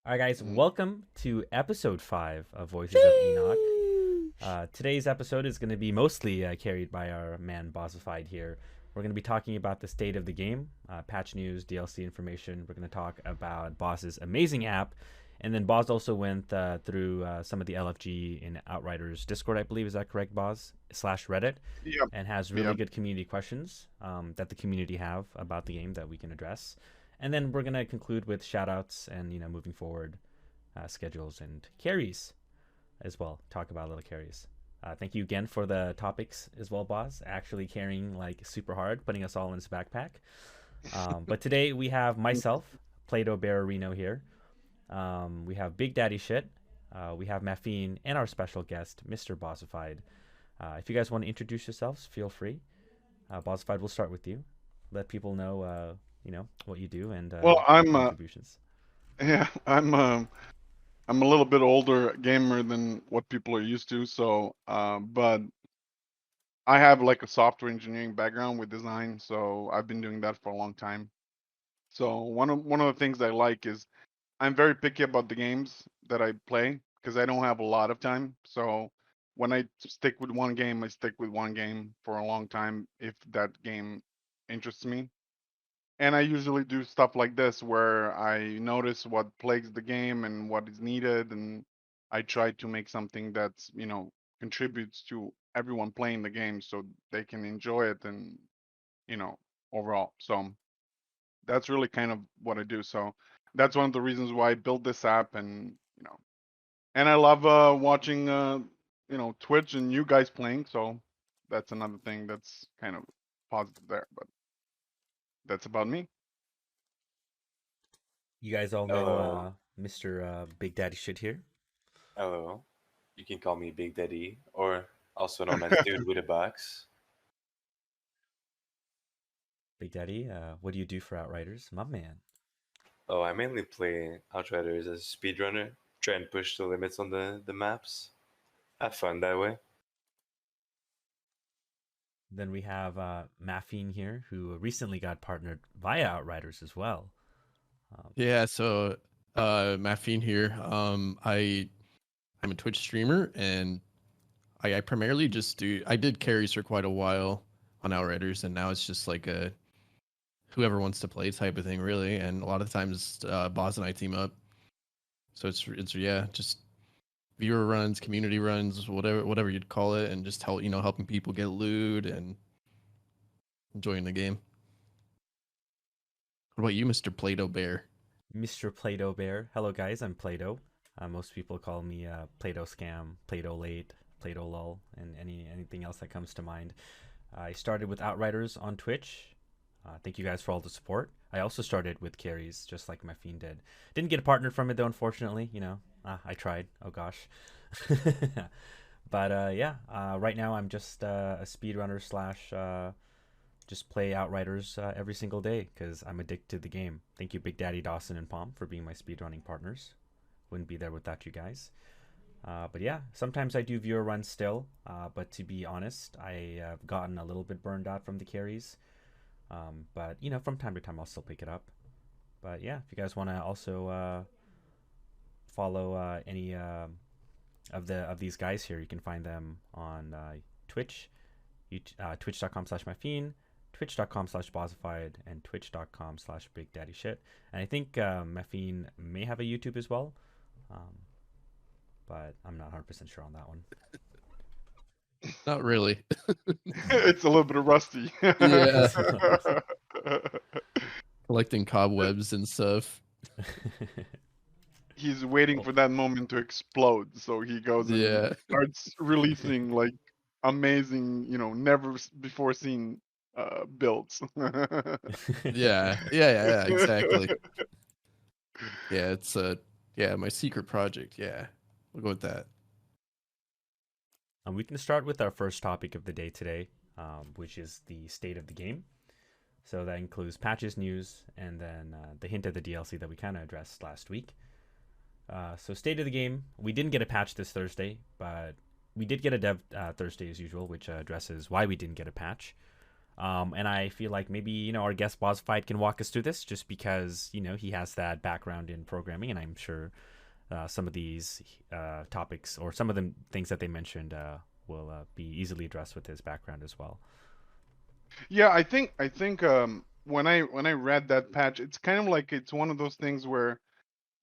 All right, guys, welcome to episode 5 of Voices of Enoch. Today's episode is going to be mostly carried by our man Bozzified here. We're going to be talking about the state of the game, patch news, DLC information. We're going to talk about Boss's amazing app. And then Boz also went through some of the LFG in Outriders Discord, I believe. Is that correct, Boz? / Reddit. Yep. And has really good community questions that the community have about the game that we can address. And then we're going to conclude with shout-outs and, moving forward schedules and carries as well. Talk about little carries. Thank you again for the topics as well, Boz. Actually carrying like super hard, putting us all in his backpack. But today we have myself, Play-Doh Bear Reno here. We have bigdaddyshyt. We have Maffeine and our special guest, Mr. Bozzified. If you guys want to introduce yourselves, feel free. Bozzified, we'll start with you. Let people know what you do and I'm contributions. I'm a little bit older gamer than what people are used to, so but I have like a software engineering background with design, so I've been doing that for a long time. So one of the things I like is I'm very picky about the games that I play because I don't have a lot of time. So when I stick with one game, I stick with one game for a long time if that game interests me. And I usually do stuff like this where I notice what plagues the game and what is needed, and I try to make something that's, contributes to everyone playing the game so they can enjoy it and, you know, overall. So that's really kind of what I do. So that's one of the reasons why I built this app, and I love watching Twitch and you guys playing, so that's another thing that's kind of positive there, but that's about me. You guys all Hello. know Mr. Bigdaddyshyt here. Hello. You can call me Big Daddy, or also known as Dude with a Box. Big Daddy, what do you do for Outriders? My man. Oh, I mainly play Outriders as a speedrunner, try and push the limits on the maps. Have fun that way. Then we have Maffeine here, who recently got partnered via Outriders as well. Yeah, so Maffeine here. I'm a Twitch streamer, and I primarily just I did carries for quite a while on Outriders, and now it's just like a whoever wants to play type of thing, really. And a lot of times, Boz and I team up, so it's just viewer runs, community runs, whatever you'd call it, and just helping people get loot and enjoying the game. What about you, Mr. Play-Doh Bear? Mr. Play-Doh Bear. Hello, guys. I'm Play-Doh. Most people call me Play-Doh Scam, Play-Doh Late, Play-Doh Lull, and anything else that comes to mind. I started with Outriders on Twitch. Thank you guys for all the support. I also started with carries, just like Maffeine did. Didn't get a partner from it, though, unfortunately. I tried. Oh, gosh. But, right now I'm just a speedrunner / just play Outriders every single day because I'm addicted to the game. Thank you, Big Daddy Dawson and Palm, for being my speedrunning partners. Wouldn't be there without you guys. But yeah, sometimes I do viewer runs still. But to be honest, I have gotten a little bit burned out from the carries. But from time to time, I'll still pick it up. But yeah, if you guys want to also follow any of these guys here, you can find them on Twitch, twitch.com/Maffeine, twitch.com/Bozzified, and twitch.com/bigdaddyshyt. And I think Maffeine may have a YouTube as well, but I'm not 100% sure on that one. Not really. It's a little bit rusty. Yeah. Collecting cobwebs and stuff. He's waiting for that moment to explode, so he goes and starts releasing like amazing, never before seen builds. Yeah, exactly. Yeah, it's my secret project. Yeah, we'll go with that. We can start with our first topic of the day today, which is the state of the game. So that includes patches, news, and then the hint of the DLC that we kind of addressed last week. So state of the game, we didn't get a patch this Thursday, but we did get a dev Thursday as usual, which addresses why we didn't get a patch. And I feel like maybe our guest Bozzified can walk us through this, just because he has that background in programming, and I'm sure some of these topics or some of the things that they mentioned will be easily addressed with his background as well. Yeah, I think when I read that patch, it's kind of like it's one of those things where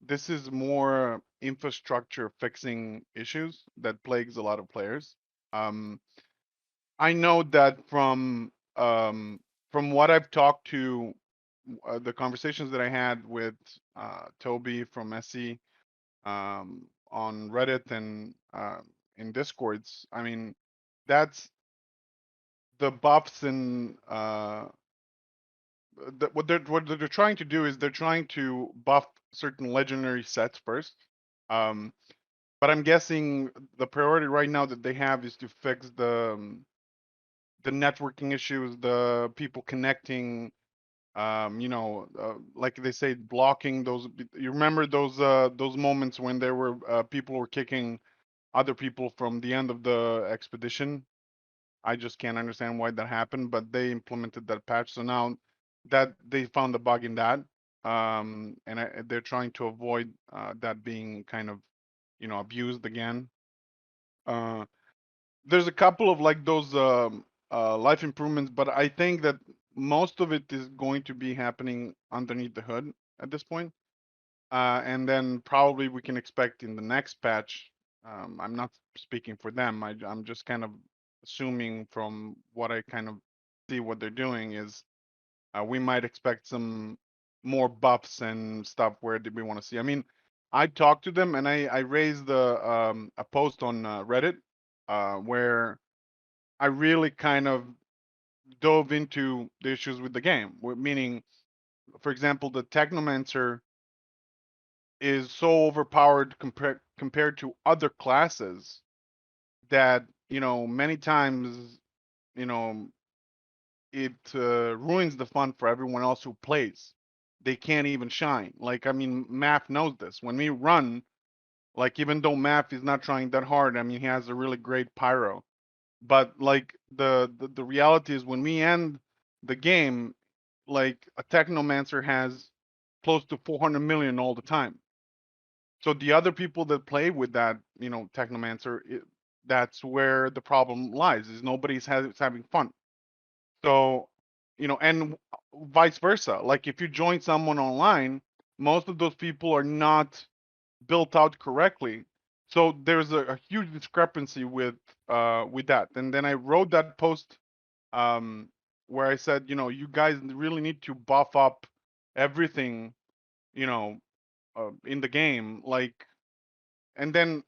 this is more infrastructure fixing issues that plagues a lot of players. Um, I know that from what I've talked to, the conversations that I had with Toby from SC, on Reddit and in Discords. I mean, that's the buffs and what they're trying to do is they're trying to buff certain legendary sets first. Um, but I'm guessing the priority right now that they have is to fix the networking issues, the people connecting, like they say, blocking those. You remember those moments when there were people were kicking other people from the end of the expedition? I just can't understand why that happened, but they implemented that patch. So now that they found the bug in that, they're trying to avoid that being kind of, abused again. Uh, there's a couple of like those life improvements, but I think that most of it is going to be happening underneath the hood at this point. And then probably we can expect in the next patch. I'm not speaking for them. I'm just kind of assuming from what I kind of see what they're doing is we might expect some more buffs and stuff where did we want to see. I mean, I talked to them and I raised a post on Reddit where I really kind of dove into the issues with the game, meaning, for example, the Technomancer is so overpowered compared to other classes that many times you know it ruins the fun for everyone else who plays. They can't even shine. Like, I mean, Maff knows this. When we run, like, even though Maff is not trying that hard, I mean, he has a really great pyro. But like the reality is when we end the game, like a Technomancer has close to 400 million all the time. So the other people that play with that, Technomancer, that's where the problem lies. Is nobody's having fun. So, and vice versa. Like if you join someone online, most of those people are not built out correctly. So there's a huge discrepancy with that. And then I wrote that post um, where I said, you guys really need to buff up everything, you know, in the game. Like, and then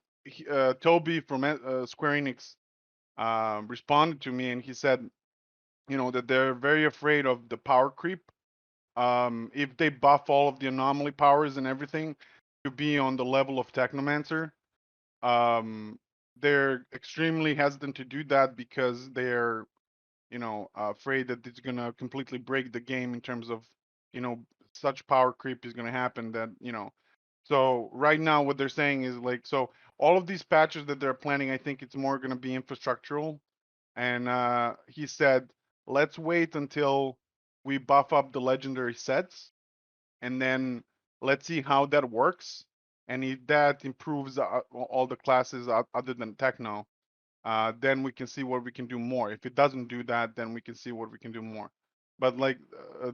Toby from Square Enix responded to me and he said, that they're very afraid of the power creep. If they buff all of the anomaly powers and everything to be on the level of Technomancer, they're extremely hesitant to do that because they're, afraid that it's gonna completely break the game in terms of, you know, such power creep is gonna happen that, So right now, what they're saying is like, so all of these patches that they're planning, I think it's more gonna be infrastructural. And he said, let's wait until we buff up the legendary sets, and then let's see how that works. And if that improves all the classes other than Techno, then we can see what we can do more. If it doesn't do that, then we can see what we can do more. But like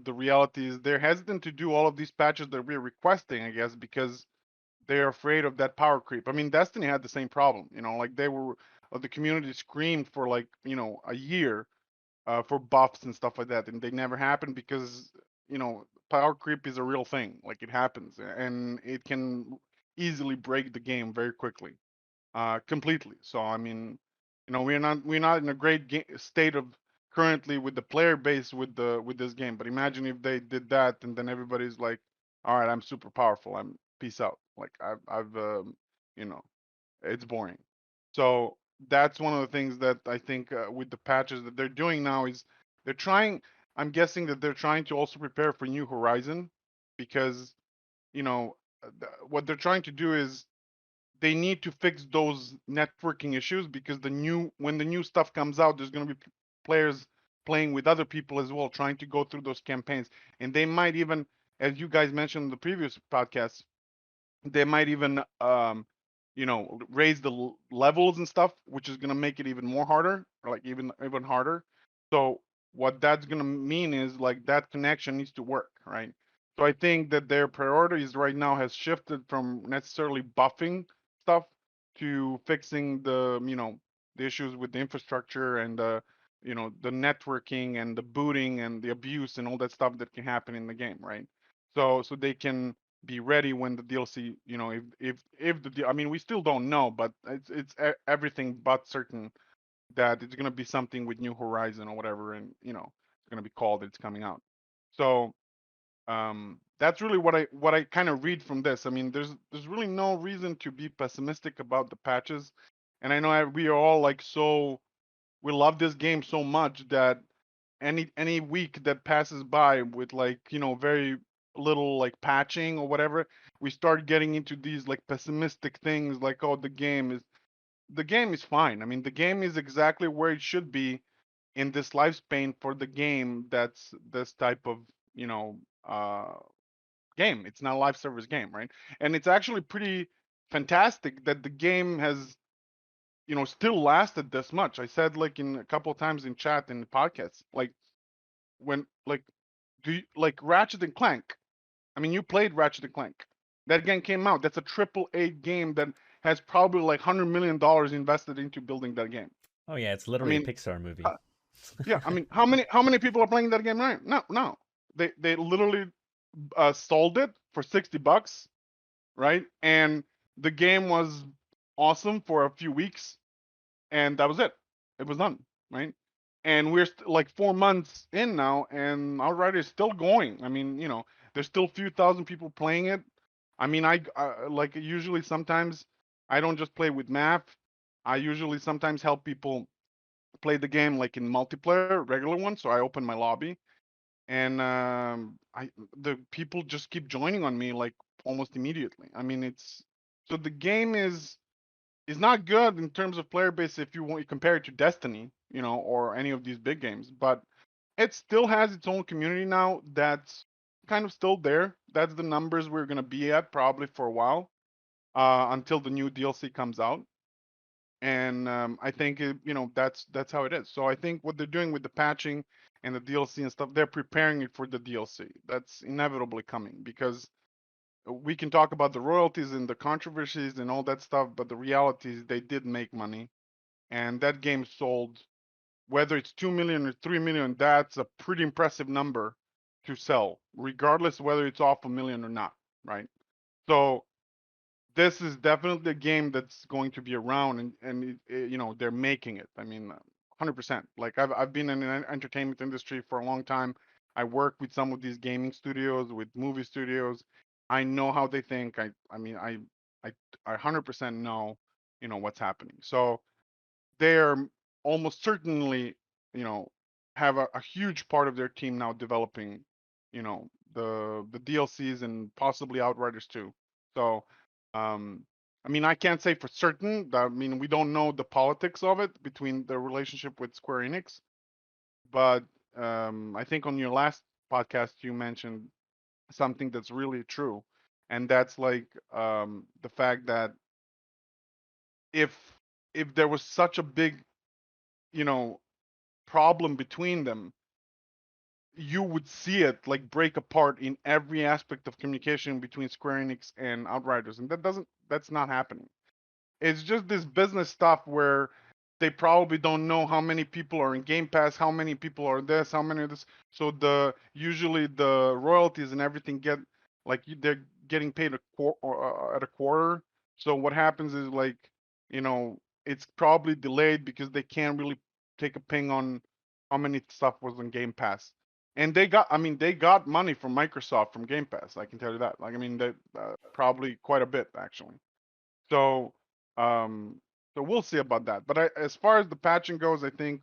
the reality is they're hesitant to do all of these patches that we're requesting, I guess, because they're afraid of that power creep. I mean, Destiny had the same problem, like they were, the community screamed for like, a year for buffs and stuff like that, and they never happened because, power creep is a real thing. Like it happens, and it can easily break the game very quickly, completely. So I mean, we're not in a great state of currently with the player base with this game. But imagine if they did that, and then everybody's like, all right, I'm super powerful. I'm peace out. Like I've you know, it's boring. So that's one of the things that I think with the patches that they're doing now is they're trying. I'm guessing that they're trying to also prepare for New Horizon because what they're trying to do is they need to fix those networking issues because when the new stuff comes out, there's going to be players playing with other people as well, trying to go through those campaigns. And they might even, as you guys mentioned in the previous podcast, they might even raise the levels and stuff, which is going to make it even more harder, or like even harder. So what that's going to mean is like that connection needs to work, right? So I think that their priorities right now has shifted from necessarily buffing stuff to fixing the issues with the infrastructure and the networking and the booting and the abuse and all that stuff that can happen in the game, right? So they can be ready when the DLC, if I mean, we still don't know, but it's everything but certain that it's gonna be something with New Horizon or whatever, and it's gonna be called. It's coming out. So that's really what I kind of read from this. I mean, there's really no reason to be pessimistic about the patches, and I know we are all like we love this game so much that any week that passes by with like very little like patching or whatever, we start getting into these like pessimistic things like, oh, the game is fine. I mean, the game is exactly where it should be in this lifespan for the game that's this type of you know uh game. It's not a live service game, right? And it's actually pretty fantastic that the game has still lasted this much. I said like in a couple of times in chat in the podcast, like when like do you like Ratchet and Clank? I mean, you played Ratchet and Clank. That game came out. That's a triple A game that has probably like $100 million invested into building that game. Oh yeah, it's I literally a mean, Pixar movie. uh, yeah. I mean, how many people are playing that game right? No, no. They literally sold it for $60, right? And the game was awesome for a few weeks, and that was it. It was done, right? And we're like 4 months in now, and Outriders is still going. I mean, there's still a few thousand people playing it. I mean, I like usually sometimes I don't just play with Maff. I usually sometimes help people play the game like in multiplayer, regular one. So I open my lobby, and the people just keep joining on me like almost immediately. I mean, so the game is not good in terms of player base if you want to compare it to Destiny, or any of these big games, but it still has its own community now that's kind of still there. That's the numbers we're going to be at probably for a while, until the new DLC comes out. And I think that's how it is. So I think what they're doing with the patching and the DLC and stuff, they're preparing it for the DLC. That's inevitably coming because we can talk about the royalties and the controversies and all that stuff, but the reality is they did make money, and that game sold. Whether it's 2 million or 3 million, that's a pretty impressive number to sell, regardless whether it's off a million or not, right? So this is definitely a game that's going to be around, and they're making it. I mean, 100%. Like I've been in the entertainment industry for a long time. I work with some of these gaming studios, with movie studios. I know how they think. I 100% know, what's happening. So they're almost certainly, you know, have a huge part of their team now developing, the DLCs and possibly Outriders too. So, I mean, I can't say for certain. I mean, we don't know the politics of it between the relationship with Square Enix, but I think on your last podcast you mentioned something that's really true, and that's like the fact that if if there was such a big, you know, problem between them, you would see it like break apart in every aspect of communication between Square Enix and Outriders, and that's not happening. It's just this business stuff where they probably don't know how many people are in Game Pass, how many people are this, how many of this. So usually the royalties and everything like they're getting paid at a quarter. So what happens is like, it's probably delayed because they can't really take a ping on how many stuff was on Game Pass. And they got money from Microsoft from Game Pass. I can tell you that. Like, I mean, they probably quite a bit actually. So, um, so we'll see about that. But as far as the patching goes, I think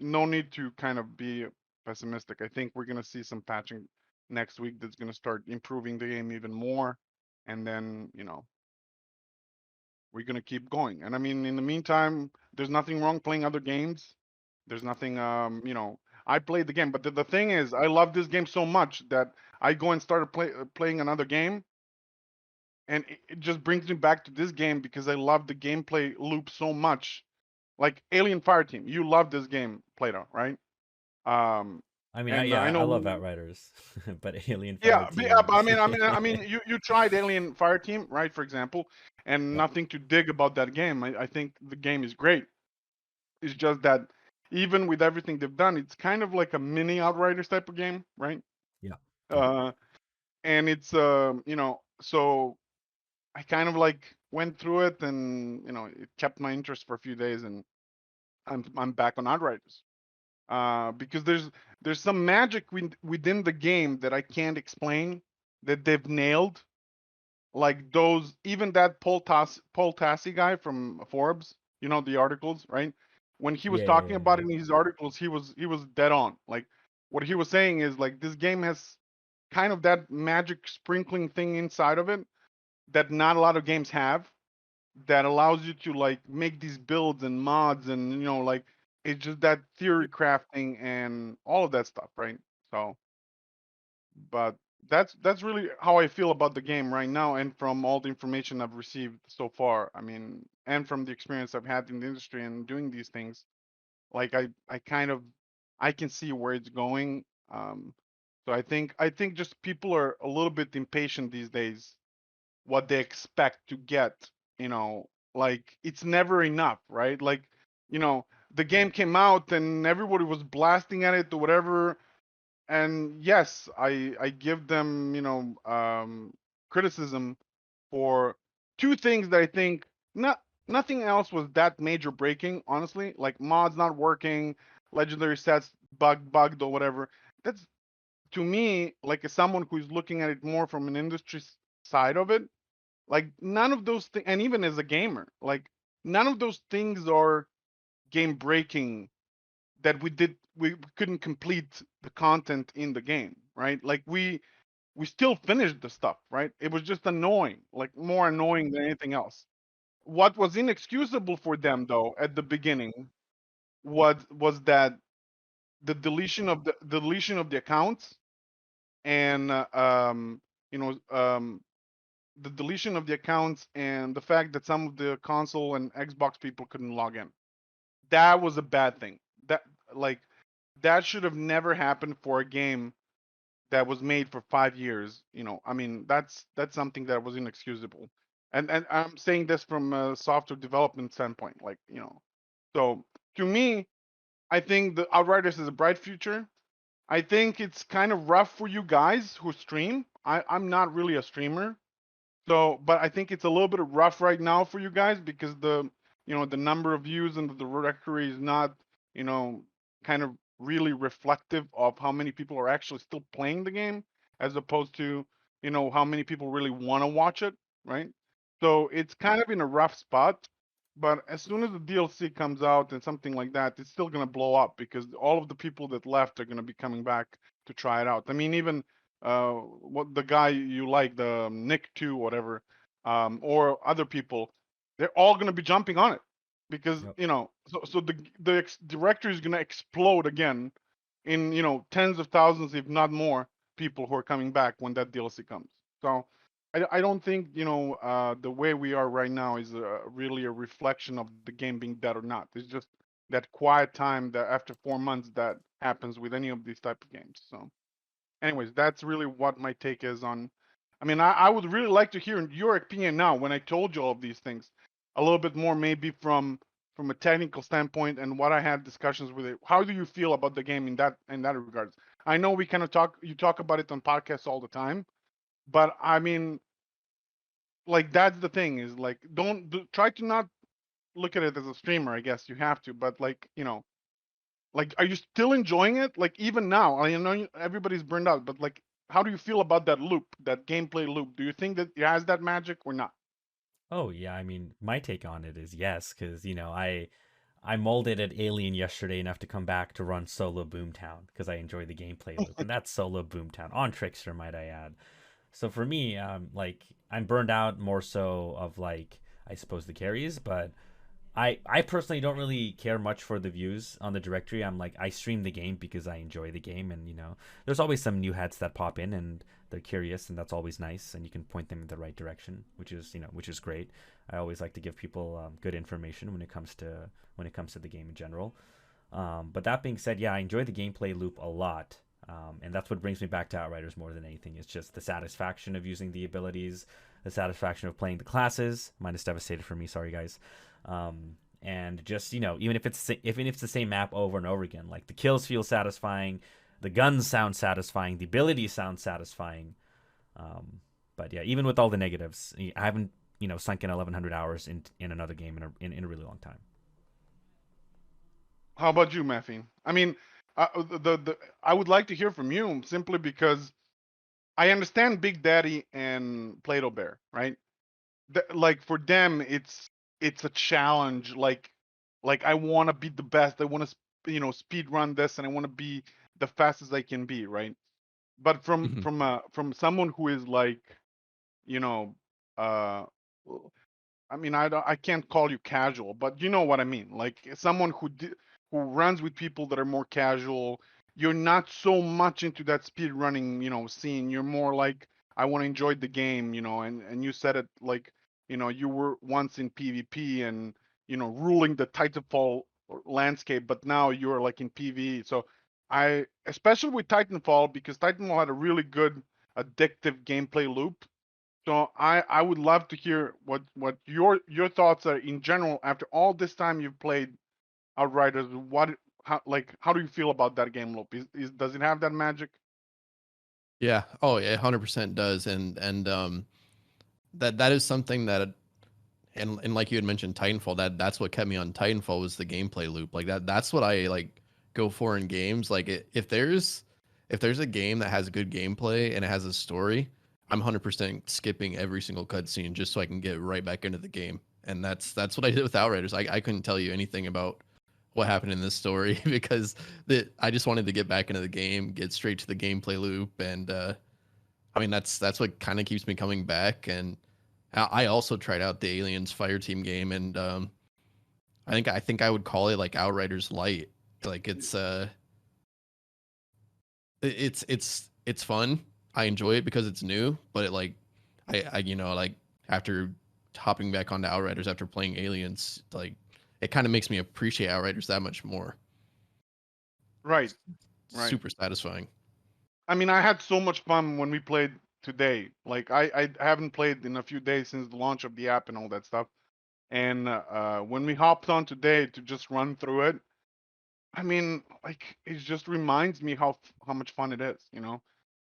no need to kind of be pessimistic. I think we're gonna see some patching next week that's gonna start improving the game even more, and then we're gonna keep going. And I mean, in the meantime, there's nothing wrong playing other games. There's nothing, I played the game, but the thing is, I love this game so much that I go and start playing another game, and it just brings me back to this game because I love the gameplay loop so much. Like Alien Fireteam, you love this game, Plato, right? Um, I mean, and I yeah, I love know, Outriders, but Alien yeah, Fireteam. but I mean, you tried Alien Fireteam, right? For example, and Yep. nothing to dig about that game. I think the game is great. It's just that even with everything they've done, it's kind of like a mini Outriders type of game, right? Yeah. Yep. Uh, and it's so I kind of like went through it, and it kept my interest for a few days, and I'm back on Outriders. Because there's some magic within the game that I can't explain that they've nailed. Like those, even that Paul Tassi guy from Forbes, the articles, right? When he was Yeah, yeah, talking yeah, about yeah. it in his articles, he was dead on. Like what he was saying is like this game has kind of that magic sprinkling thing inside of it that not a lot of games have, that allows you to like make these builds and mods, and like it's just that theory crafting and all of that stuff, right? So, but that's really how I feel about the game right now, and from all the information I've received so far. I mean, and from the experience I've had in the industry and doing these things, like I kind of I can see where it's going. So I think just people are a little bit impatient these days, what they expect to get, you know, like it's never enough, right? Like, the game came out and everybody was blasting at it or whatever. And yes, I give them, criticism for two things that I think nothing else was that major breaking, honestly. Like mods not working, legendary sets bugged or whatever. That's, to me, like as someone who's looking at it more from an industry side of it, like none of those things, and even as a gamer, like none of those things are game breaking, that we couldn't complete the content in the game, right? Like we still finished the stuff, right? It was just annoying, like more annoying than anything else. What was inexcusable for them though at the beginning was that the deletion of the accounts, and you know the deletion of the accounts, and the fact that some of the console and Xbox people couldn't log in. That was a bad thing. That like that should have never happened for a game that was made for 5 years. I mean, that's something that was inexcusable. And I'm saying this from a software development standpoint, like, So to me, I think the Outriders is a bright future. I think it's kind of rough for you guys who stream. I'm not really a streamer. So, but I think it's a little bit rough right now for you guys because the number of views and the directory is not, you know, kind of really reflective of how many people are actually still playing the game, as opposed to, how many people really want to watch it, right? So it's kind of in a rough spot. But as soon as the DLC comes out and something like that, it's still gonna blow up because all of the people that left are gonna be coming back to try it out. I mean, even what the guy you like, the Nick 2, whatever, or other people, they're all gonna be jumping on it because Yep. so the directory is gonna explode again in tens of thousands, if not more, people who are coming back when that DLC comes. So I don't think the way we are right now is really a reflection of the game being dead or not. It's just that quiet time that after 4 months that happens with any of these type of games. So anyways, that's really what my take is on. I mean, I would really like to hear your opinion now when I told you all of these things, a little bit more maybe from a technical standpoint and what I had discussions with it. How do you feel about the game in that regards? I know we kind of you talk about it on podcasts all the time, but I mean, like that's the thing is like try to not look at it as a streamer. I guess you have to, but like like, are you still enjoying it? Like, even now, I know everybody's burned out, but like, how do you feel about that loop, that gameplay loop? Do you think that it has that magic or not? Oh yeah, I mean, my take on it is yes, because I molded at Alien yesterday enough to come back to run solo Boomtown because I enjoy the gameplay loop, and that's solo Boomtown on Trickster, might I add. So for me, like I'm burned out more so of like I suppose the carries, but I personally don't really care much for the views on the directory. I'm like, I stream the game because I enjoy the game, and there's always some new heads that pop in and they're curious, and that's always nice, and you can point them in the right direction, which is great. I always like to give people good information when it comes to the game in general. But that being said, yeah, I enjoy the gameplay loop a lot. And that's what brings me back to Outriders more than anything. It's just the satisfaction of using the abilities, the satisfaction of playing the classes. Mine is devastated for me. Sorry, guys. And just even if it's the same map over and over again, like the kills feel satisfying, the guns sound satisfying, the abilities sound satisfying. But yeah, even with all the negatives, I haven't sunk in 1,100 hours in another game in a really long time. How about you, Maffeine? I mean, I would like to hear from you simply because I understand Big Daddy and Play-Doh Bear, right? Like for them, it's a challenge. Like I want to be the best. I want to speed run this, and I want to be the fastest I can be, right? But Mhm. from someone who is like, you know, uh, I mean, I can't call you casual, but you know what I mean. Like someone who runs with people that are more casual. You're not so much into that speed running, scene. You're more like I want to enjoy the game, and you said it like, you were once in PvP and ruling the Titanfall landscape, but now you're like in PvE. So I especially with Titanfall because Titanfall had a really good addictive gameplay loop. So I would love to hear what your thoughts are in general after all this time you've played Outriders. How do you feel about that game loop? Does it have that magic? Yeah. Oh, yeah, 100% does. And that is something that and like you had mentioned Titanfall, that's what kept me on Titanfall was the gameplay loop. Like that's what I like go for in games. Like if there's a game that has good gameplay and it has a story, I'm 100% skipping every single cutscene just so I can get right back into the game. And that's what I did with Outriders. I couldn't tell you anything about what happened in this story because I just wanted to get back into the game, get straight to the gameplay loop, and I mean that's what kind of keeps me coming back. And I also tried out the Aliens Fireteam game, and I think I would call it like Outriders Light. Like it's fun. I enjoy it because it's new, but it like I like after hopping back onto Outriders after playing Aliens, like it kind of makes me appreciate Outriders that much more. Right, right. Super satisfying. I mean, I had so much fun when we played today. Like I haven't played in a few days since the launch of the app and all that stuff. And when we hopped on today to just run through it, I mean, like it just reminds me how much fun it is.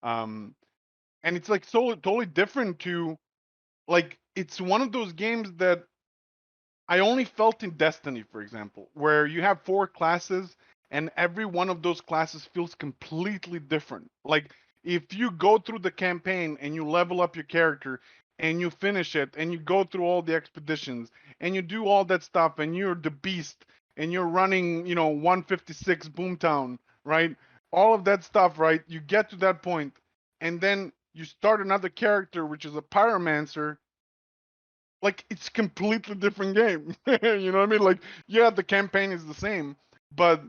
Um, and it's like so totally different to like it's one of those games that I only felt in Destiny, for example, where you have 4 classes and every one of those classes feels completely different. Like if you go through the campaign and you level up your character and you finish it and you go through all the expeditions and you do all that stuff and you're the beast and you're running, 156 Boomtown, right? All of that stuff, right? You get to that point and then you start another character, which is a pyromancer, like it's completely different game. You know what I mean? Like, yeah, the campaign is the same, but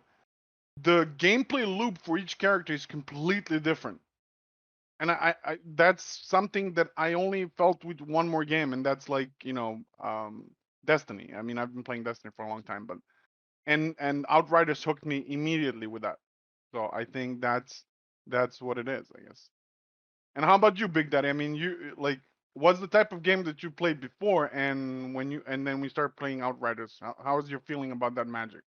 the gameplay loop for each character is completely different. And I that's something that I only felt with one more game, and that's like, Destiny. I mean, I've been playing Destiny for a long time, but and Outriders hooked me immediately with that. So I think that's what it is, I guess. And how about you, Big Daddy? I mean, you like what's the type of game that you played before, and then we start playing Outriders? How is your feeling about that magic?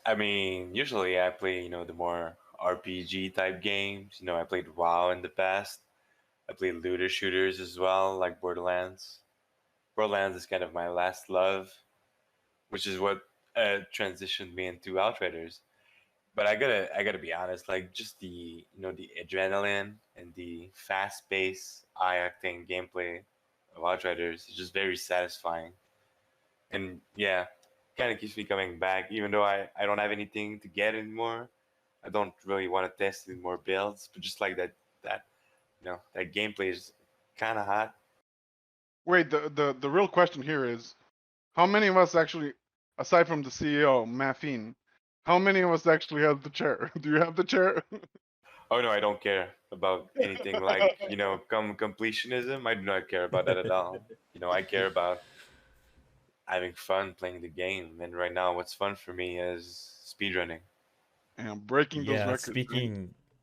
I mean, usually I play, the more RPG type games. I played WoW in the past. I played looter shooters as well, like Borderlands. Borderlands is kind of my last love, which is what transitioned me into Outriders. But I gotta be honest, like just the adrenaline and the fast pace, eye octane gameplay of Outriders is just very satisfying. And yeah, kind of keeps me coming back, even though I don't have anything to get anymore. I don't really want to test any more builds, but just like that gameplay is kind of hot. Wait, the real question here is how many of us actually aside from the CEO, Maffeine, how many of us actually have the chair? Do you have the chair? Oh no, I don't care about anything like completionism. I do not care about that at all. I care about having fun playing the game, and right now, what's fun for me is speedrunning. And breaking those Yeah, records, right?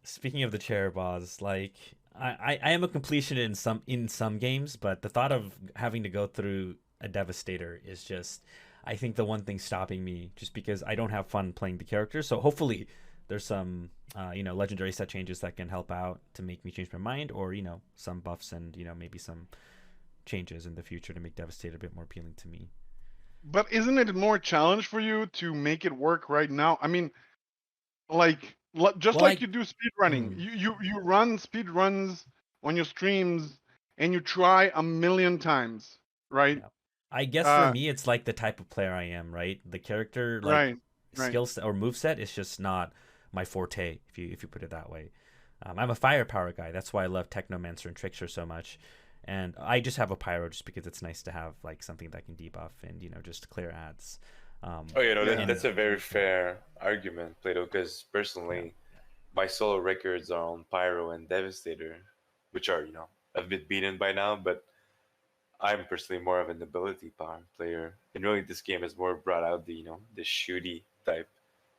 speaking of the chair boss, like I am a completionist in some games, but the thought of having to go through a devastator is just I think the one thing stopping me just because I don't have fun playing the character. So hopefully there's some legendary set changes that can help out to make me change my mind, or some buffs and maybe some changes in the future to make devastator a bit more appealing to me. But isn't it more challenge for you to make it work right now? I mean, like just Well, like you do speed running, mm, you run speed runs on your streams and you try a million times, right? yeah. I guess for Uh, me, it's like the type of player I am, right? The character, like right, right. skill set or move set, is just not my forte. If you put it that way, I'm a firepower guy. That's why I love Technomancer and Trickster so much. And I just have a pyro just because it's nice to have like something that can debuff and just clear ads. Oh, Yeah. that's a very fair argument, Plato. Because Yeah, personally, my solo records are on Pyro and Devastator, which are a bit beaten by now, but I'm personally more of an ability power player, and really this game has more brought out the shooty type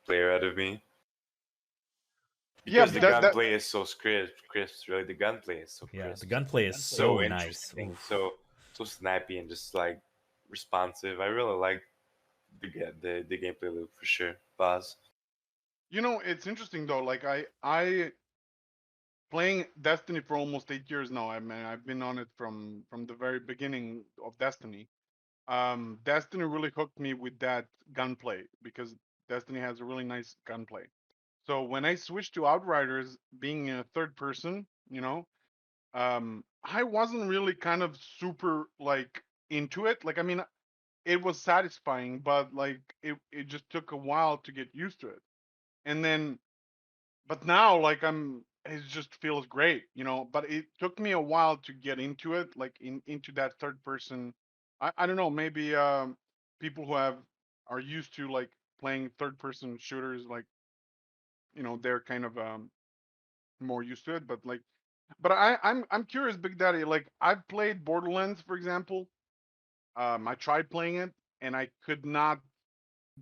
player out of me Yeah, because but the that gunplay is so crisp. Really, the gunplay is so yeah. The crisp, gunplay is so so nice. interesting, Oof. so snappy, and just like responsive. I really like the gameplay loop for sure. Boz. it's interesting though. Like I playing Destiny for almost 8 years now. I mean, I've been on it from the very beginning of Destiny. Destiny really hooked me with that gunplay because Destiny has a really nice gunplay. So when I switched to Outriders, being a third person, I wasn't really kind of super like into it. Like, I mean, it was satisfying, but like it just took a while to get used to it. And then, but now, like, it just feels great, But it took me a while to get into it, like into that third person. I don't know, maybe people who are used to like playing third person shooters, like they're kind of more used to it. But like, but I'm curious, Big Daddy. Like, I've played Borderlands, for example. I tried playing it and I could not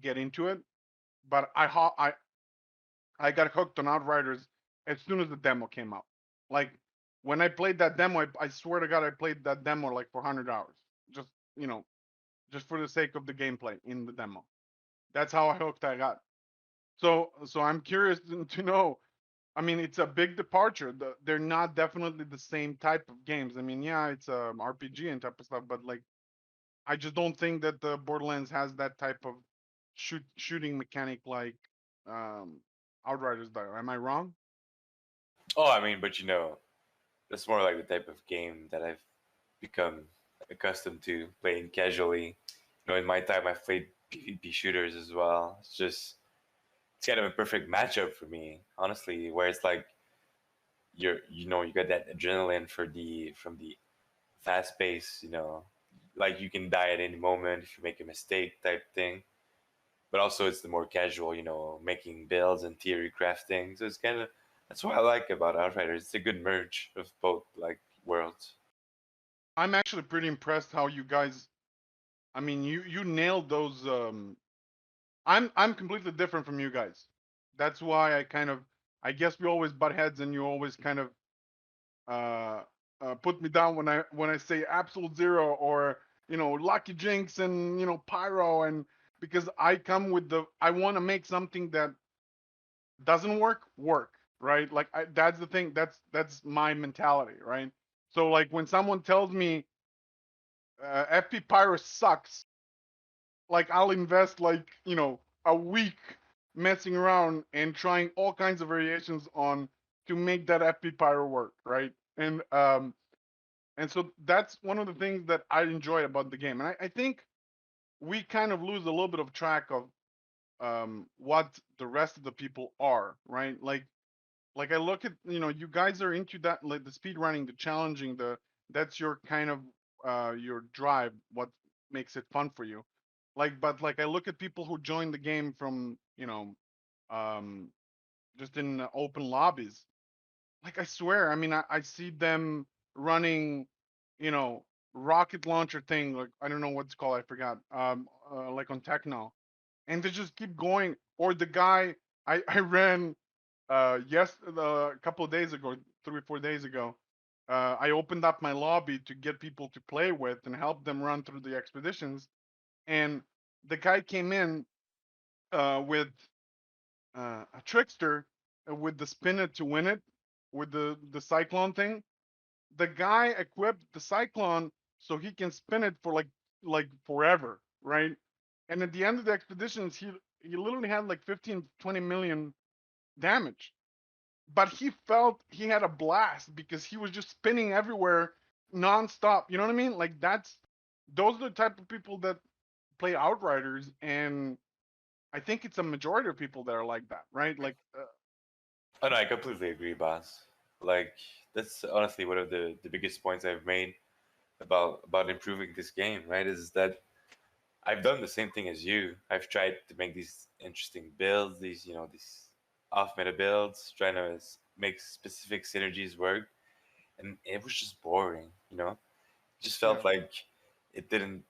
get into it, but I got hooked on Outriders as soon as the demo came out. Like, when I played that demo, I swear to God, I played that demo like for 100 hours, just you know, just for the sake of the gameplay in the demo. That's how hooked I got. So I'm curious to know. I mean, it's a big departure. They're not definitely the same type of games. I mean, yeah, it's a RPG and type of stuff, but like, I just don't think that the Borderlands has that type of shooting mechanic like um, Outriders does. Am I wrong? Oh, I mean, but that's more like the type of game that I've become accustomed to playing casually. In my time, I've played PvP shooters as well. It's kind of a perfect matchup for me, honestly, where it's like you got that adrenaline from the fast pace, like you can die at any moment if you make a mistake type thing. But also it's the more casual, making builds and theory crafting. So it's kind of that's what I like about Outriders. It's a good merge of both like worlds. I'm actually pretty impressed how you guys. I mean, you nailed those. I'm completely different from you guys. That's why I kind of. I guess we always butt heads, and you always kind of uh, put me down when I say absolute zero or lucky jinx and pyro, and because I come with I want to make something that doesn't work, right? Like, that's the thing. That's my mentality, right? So like when someone tells me FP Pyro sucks, like I'll invest like a week messing around and trying all kinds of variations on to make that FP Pyro work, right? And so that's one of the things that I enjoy about the game, and I think we kind of lose a little bit of track of what the rest of the people are, right? Like I look at you guys are into that, like the speed running, the challenging, that's your kind of your drive, what makes it fun for you. Like, but like I look at people who join the game from, you know, um, just in open lobbies. Like I swear, I mean, I see them running, you know, rocket launcher thing. Like I don't know what it's called. I forgot. Like on Techno, and they just keep going. Or the guy I ran a couple of days ago, 3 or 4 days ago. I opened up my lobby to get people to play with and help them run through the expeditions. And the guy came in with a trickster with the spin it to win it with the cyclone thing. The guy equipped the cyclone so he can spin it for like forever, right? And at the end of the expeditions, he literally had like 15, 20 million damage. But he felt he had a blast because he was just spinning everywhere nonstop. You know what I mean? Like those are the type of people that play Outriders, and I think it's a majority of people that are like that, right? Like, Oh no, I completely agree, boss. Like that's honestly one of the biggest points I've made about improving this game, right? Is that I've done the same thing as you. I've tried to make these interesting builds, these these off meta builds, trying to make specific synergies work, and it was just boring. It just yeah, felt like it didn't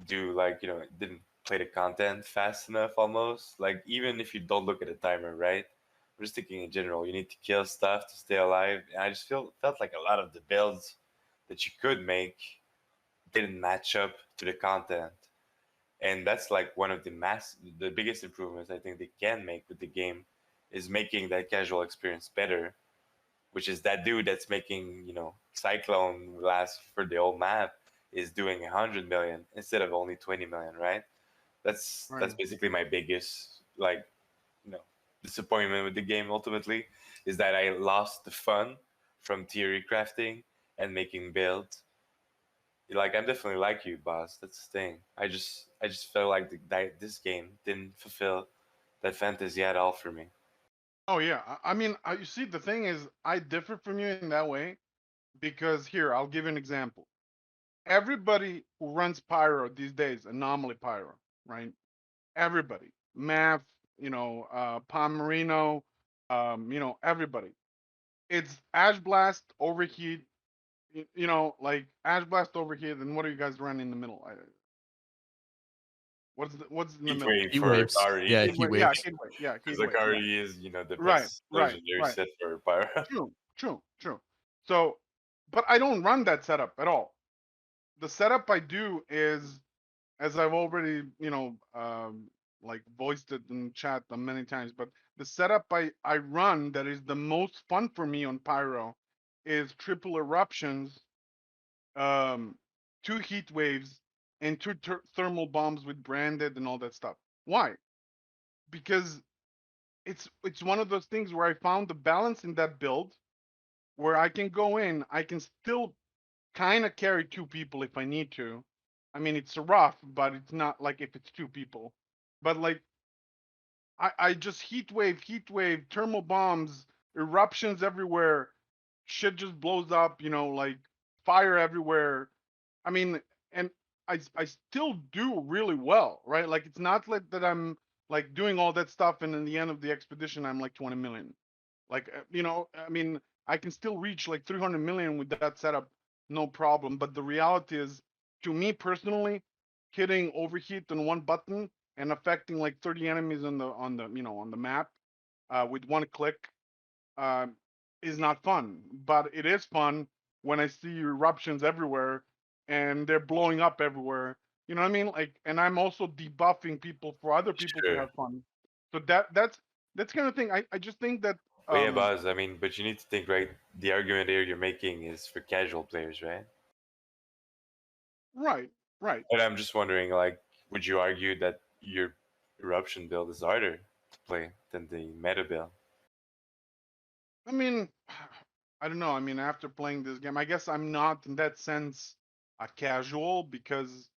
do it didn't play the content fast enough almost. Like even if you don't look at the timer, right? I'm just thinking in general, you need to kill stuff to stay alive. And I just felt like a lot of the builds that you could make didn't match up to the content. And that's like one of the biggest improvements I think they can make with the game is making that casual experience better, which is that dude that's making Cyclone last for the whole map is doing 100 million instead of only 20 million, right? That's right. basically my biggest you know disappointment with the game ultimately is that I lost the fun from theory crafting and making builds. Like I'm definitely like you, boss. That's the thing. I just felt like that this game didn't fulfill that fantasy at all for me. Oh yeah. I mean, you see, the thing is, I differ from you in that way because here, I'll give you an example. Everybody who runs Pyro these days, Anomaly Pyro, right? Everybody, Math, Pomerino, everybody. It's Ash Blast, Overheat, like Ash Blast, Overheat, and what are you guys running in the middle? What's in the Heat middle? wave Heat for waves. Kari, Yeah, Heat heat wave, yeah, waves. heat wave, yeah, because heat the wave, yeah. Kari is the Right, best right, legendary right. set for Pyro. True, true, true. So, but I don't run that setup at all. The setup I do is, as I've already, like voiced it in chat many times, but the setup I run that is the most fun for me on Pyro is triple eruptions, um, two heat waves, and two thermal bombs with branded and all that stuff. Why? Because it's one of those things where I found the balance in that build where I can go in, I can still kind of carry two people if I need to. I mean, it's rough, but it's not like if it's two people. But like, I just heat wave, thermal bombs, eruptions everywhere, shit just blows up, like fire everywhere. I mean, and I still do really well, right? Like, it's not like that I'm like doing all that stuff, and in the end of the expedition, I'm like 20 million. Like, I mean, I can still reach like 300 million with that setup, no problem. But the reality is, to me personally, hitting overheat on one button and affecting like 30 enemies on the map with one click uh, is not fun. But it is fun when I see eruptions everywhere and they're blowing up everywhere. You know what I mean? Like, and I'm also debuffing people for other people to Sure. have fun. So that's kind of thing. I just think that But yeah, um boss. I mean, but you need to think, right? The argument here you're making is for casual players, right? right, right. But I'm just wondering, like, would you argue that your eruption build is harder to play than the meta build? I mean, I don't know. I mean, after playing this game, I guess I'm not in that sense a casual because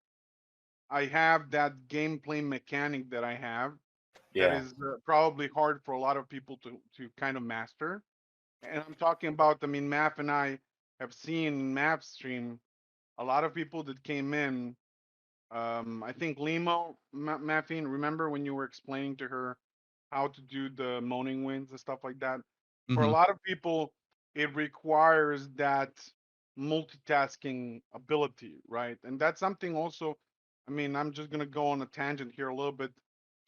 I have that gameplay mechanic that I have that Yeah, is probably hard for a lot of people to kind of master. And I'm talking about, I mean, Maff and I have seen Maff stream a lot of people that came in. I think Limo, Maffeine, remember when you were explaining to her how to do the moaning winds and stuff like that? For a Hmm. lot of people, it requires that multitasking ability, right? And that's something also, I mean, I'm just gonna go on a tangent here a little bit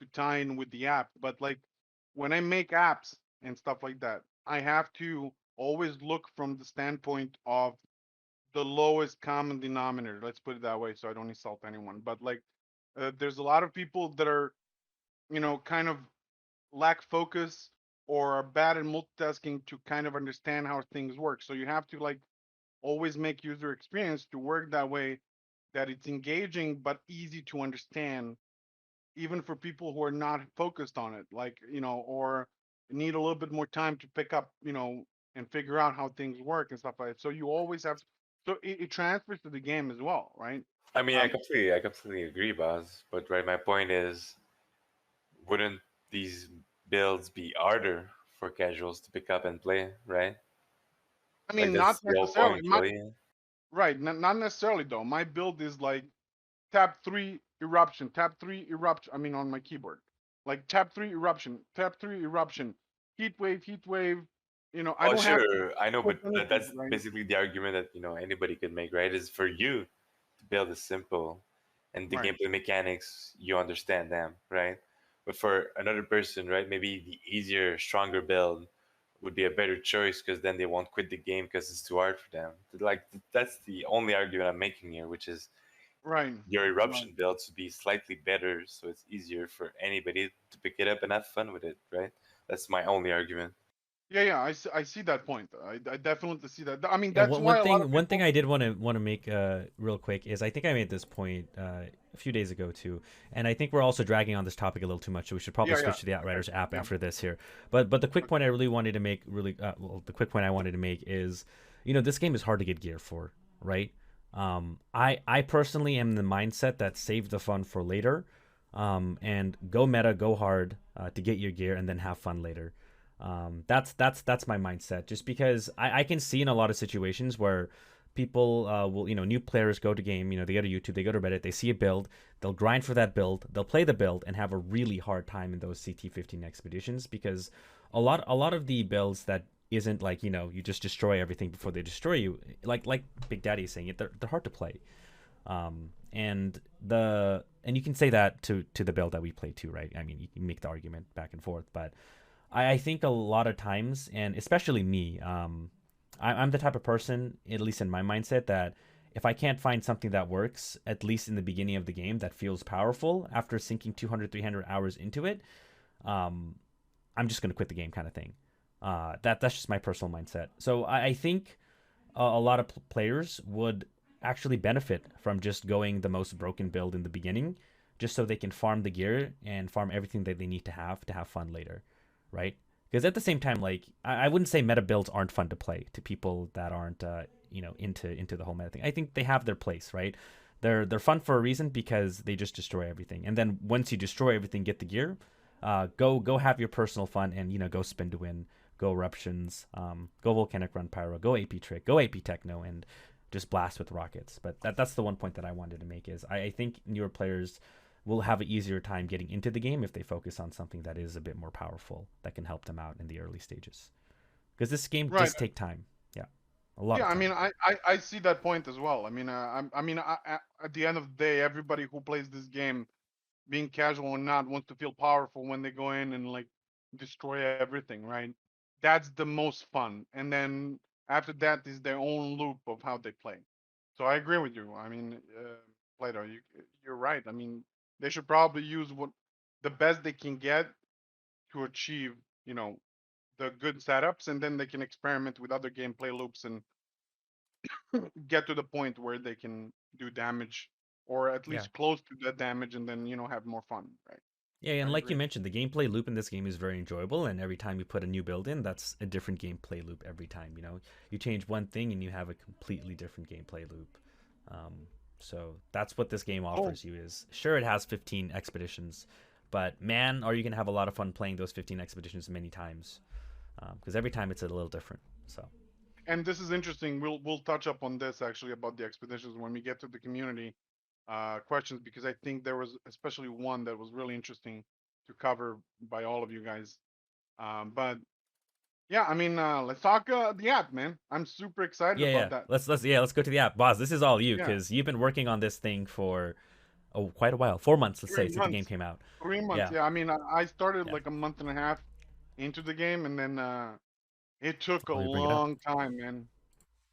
to tie in with the app, but like when I make apps and stuff like that, I have to always look from the standpoint of the lowest common denominator. Let's put it that way, so I don't insult anyone. But like, there's a lot of people that are, kind of lack focus or are bad at multitasking to kind of understand how things work. So you have to like always make user experience to work that way that it's engaging but easy to understand, even for people who are not focused on it, like or need a little bit more time to pick up, and figure out how things work and stuff like that. So you always have, so it transfers to the game as well, right? I mean, Um, I completely agree, Boz. But right, my point is, wouldn't these builds be harder for casuals to pick up and play? Right? I Like mean, not that's the whole necessarily. point, really. Right, not necessarily though. My build is like tap three eruption, tap three eruption. I mean, on my keyboard, like tap three eruption, tap three eruption, heat wave, heat wave. I Oh, don't have to sure, I know, put but anything, that's right? basically the argument that anybody could make, right? Is for you to build is simple, and the Right, gameplay mechanics you understand them, right? But for another person, right, maybe the easier, stronger build would be a better choice because then they won't quit the game because it's too hard for them. Like that's the only argument I'm making here, which is right, your right. eruption build should be slightly better, so it's easier for anybody to pick it up and have fun with it, right? That's my only argument. Yeah, yeah. I see that point. I definitely see that. I mean, Yeah, that's one why one a lot thing of one thing people. I did want to make real quick is I think I made this point a few days ago too, and I think we're also dragging on this topic a little too much, so we should probably Yeah, yeah. switch to the Okay. Outriders app Yeah. after this here. But the quick Okay. point I really wanted to make, the quick point I wanted to make is, this game is hard to get gear for, right? I personally am the mindset that save the fun for later, and go meta, go hard to get your gear, and then have fun later. That's my mindset. Just because I can see in a lot of situations where people will, new players go to game, they go to YouTube, they go to Reddit, they see a build, they'll grind for that build, they'll play the build, and have a really hard time in those CT15 expeditions because a lot of the builds that isn't like you just destroy everything before they destroy you, like Big Daddy is saying it, they're hard to play. And you can say that to the build that we play too, right? I mean, you can make the argument back and forth, but I think a lot of times, and especially me, I'm the type of person, at least in my mindset, that if I can't find something that works, at least in the beginning of the game, that feels powerful after sinking 200, 300 hours into it, um, I'm just going to quit the game kind of thing. That's just my personal mindset. So I think a lot of players would actually benefit from just going the most broken build in the beginning, just so they can farm the gear and farm everything that they need to have fun later, right? Because at the same time, like I wouldn't say meta builds aren't fun to play to people that aren't into the whole meta thing. I think they have their place, right? They're fun for a reason because they just destroy everything. And then once you destroy everything, get the gear, go have your personal fun and go spin to win, go eruptions, go volcanic run pyro, go AP trick, go AP techno, and just blast with rockets. But that's the one point that I wanted to make is I think newer players will have an easier time getting into the game if they focus on something that is a bit more powerful that can help them out in the early stages. Because this game Right. does take time. Yeah, a lot Yeah. of I time. mean, I see that point as well. I mean, at the end of the day, everybody who plays this game, being casual or not, wants to feel powerful when they go in and like destroy everything, right? That's the most fun. And then after that is their own loop of how they play. So I agree with you. I mean, Plato, you're right. I mean, they should probably use what the best they can get to achieve, you know, the good setups, and then they can experiment with other gameplay loops and get to the point where they can do damage or at Yeah. least close to that damage, and then have more fun, right? Yeah, I and like you agree. mentioned, the gameplay loop in this game is very enjoyable, and every time you put a new build in, that's a different gameplay loop every time. You change one thing and you have a completely different gameplay loop. Um, so that's what this game Cool. offers you. Is sure it has 15 expeditions, but man, are you gonna have a lot of fun playing those 15 expeditions many times? Because every time it's a little different. So And this is interesting. We'll touch up on this actually about the expeditions when we get to the community. questions, because I think there was especially one that was really interesting to cover by all of you guys. But yeah, I mean, let's talk the app, man. I'm super excited Yeah, about yeah. that. Let's go to the app, boss. This is all you Yeah, because you've been working on this thing for quite a while. 4 months, let's say, three since the game months, came out. 3 months. Yeah, Yeah, I mean, I started yeah. like a month and a half into the game, and then it took a Let me bring it up. long time, man.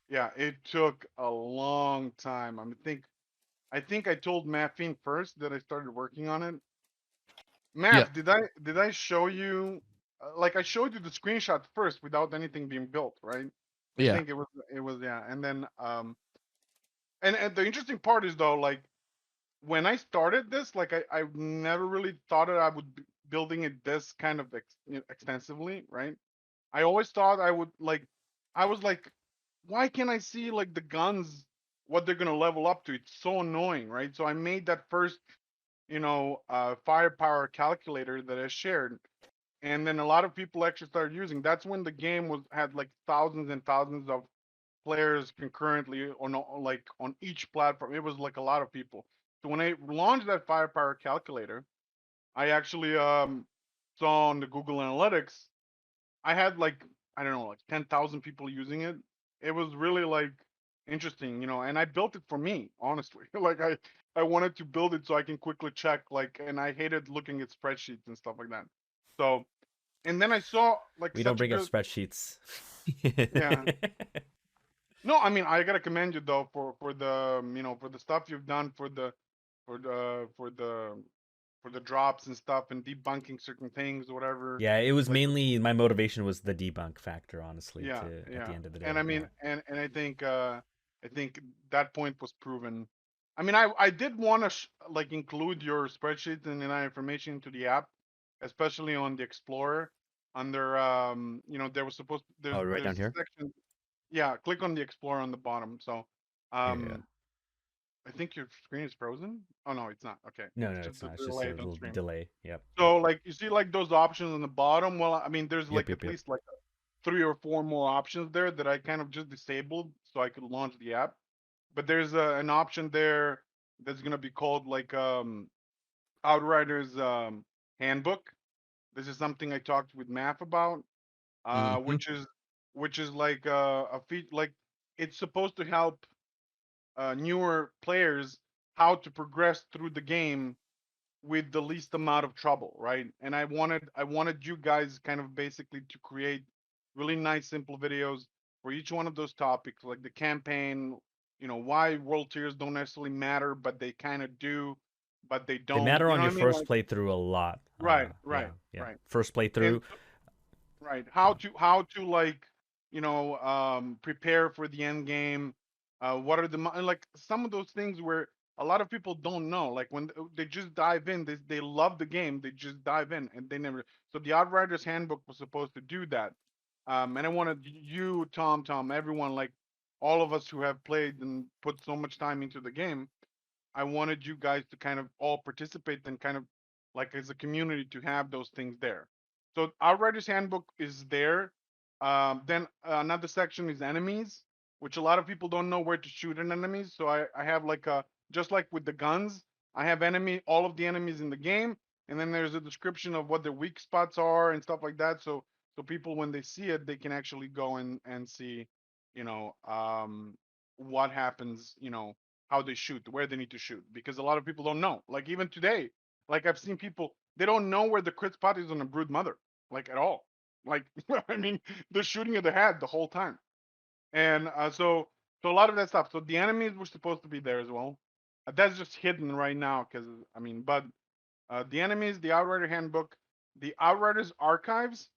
Yeah, it took a long time. I think I told Maffeine first that I started working on it. Yeah. Matt, did I show you like I showed you the screenshot first without anything being built, right? I Yeah. think it was yeah, and then and the interesting part is though, like when I started this, like I never really thought that I would be building it this kind of extensively, right? I always thought I would like I was like, why can't I see like the guns what they're gonna level up to? It's so annoying, right? So I made that first, firepower calculator that I shared, and then a lot of people actually started using. That's when the game was had like thousands and thousands of players concurrently like on each platform. It was like a lot of people. So when I launched that firepower calculator, I actually saw on the Google Analytics I had like I don't know like 10,000 people using it. It was really like interesting, and I built it for me, honestly. Like I wanted to build it so I can quickly check like, and I hated looking at spreadsheets and stuff like that. So and then I saw like We don't such a bring up good spreadsheets. yeah. No, I mean I gotta commend you though for the for the stuff you've done for the for the for the drops and stuff and debunking certain things or whatever. Yeah, it was Like mainly my motivation was the debunk factor, honestly, yeah, to at yeah. the end of the And day. I mean Yeah. and I think that point was proven. I mean I did want to like include your spreadsheets and that information into the app, especially on the Explorer under there was supposed Oh, right there's down here? a section. Yeah, click on the Explorer on the bottom. So Yeah, yeah. um I think your screen is frozen. Oh no, it's not. Okay. No, It's no, just it's the not. It's just a delay on little stream. delay. Yep. So like you see like those options on the bottom. Well, I mean there's Yep, like yep, at yep. least like 3 or 4 more options there that I kind of just disabled so I could launch the app. But there's an option there that's gonna be called like Outriders Handbook. This is something I talked with Math about, Hmm. which is like a feat like it's supposed to help newer players how to progress through the game with the least amount of trouble, right? And I wanted you guys kind of basically to create really nice simple videos for each one of those topics, like the campaign, why world tiers don't necessarily matter, but they kind of do, but they They don't. matter You on know your what I mean? first Like playthrough a lot. right, Yeah, right, yeah. right. First And playthrough. right, how to like, prepare for the end game. What are the like some of those things where a lot of people don't know. Like when they just dive in, they love the game, they just dive in and they never. So the Outriders Handbook was supposed to do that. And I wanted you, Tom, everyone, like all of us who have played and put so much time into the game. I wanted you guys to kind of all participate and kind of like as a community to have those things there. So our writer's handbook is there. Then another section is enemies, which a lot of people don't know where to shoot an enemies. So I have like a just like with the guns, I have all of the enemies in the game, and then there's a description of what their weak spots are and stuff like that. So people when they see it, they can actually go and see, you know, what happens, how they shoot, where they need to shoot, because a lot of people don't know. Like even today, like I've seen people, they don't know where the crit spot is on a brood mother, like at all. Like I mean, they're shooting at the head the whole time, and so a lot of that stuff. So the enemies were supposed to be there as well. That's just hidden right now, because I mean, but the enemies, the Outrider handbook, the Outriders archives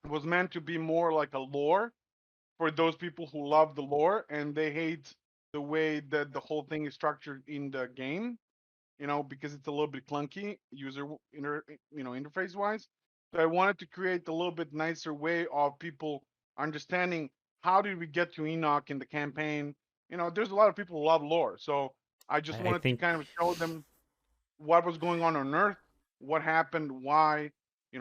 was meant to be more like a lore for those people who love the lore and they hate the way that the whole thing is structured in the game, because it's a little bit clunky interface wise. So I wanted to create a little bit nicer way of people understanding how did we get to Enoch in the campaign. There's a lot of people who love lore, so I just I wanted to think. kind of show them what was going on Earth, what happened, why,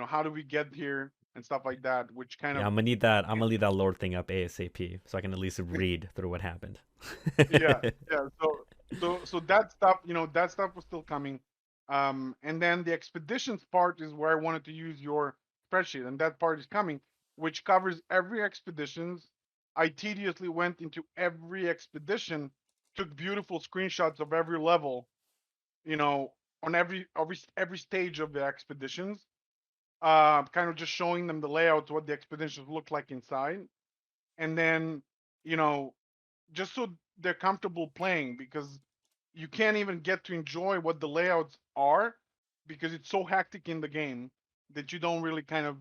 how do we get here and stuff like that, which kind Yeah, of I'm gonna need that. I'm gonna leave that lore thing up ASAP so I can at least read through what happened. yeah, yeah. So that stuff, that stuff was still coming. And then the expeditions part is where I wanted to use your spreadsheet, and that part is coming, which covers every expeditions. I tediously went into every expedition, took beautiful screenshots of every level, on every stage of the expeditions, kind of just showing them the layouts, what the expeditions look like inside, and then, you know, just so they're comfortable playing, because you can't even get to enjoy what the layouts are because it's so hectic in the game that you don't really kind of,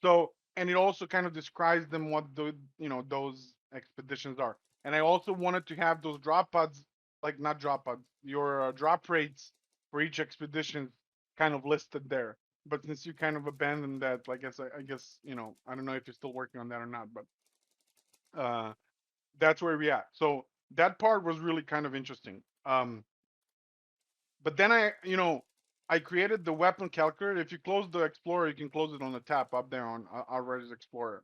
so, and it also kind of describes them what those expeditions are. And I also wanted to have those drop pods, like not drop pods, your drop rates for each expedition kind of listed there. But since you kind of abandoned that, I guess, I don't know if you're still working on that or not, but uh that's where we at. So that part was really kind of interesting. But then I created the weapon calculator. If you close the Explorer, you can close it on the tab up there on Outriders Explorer.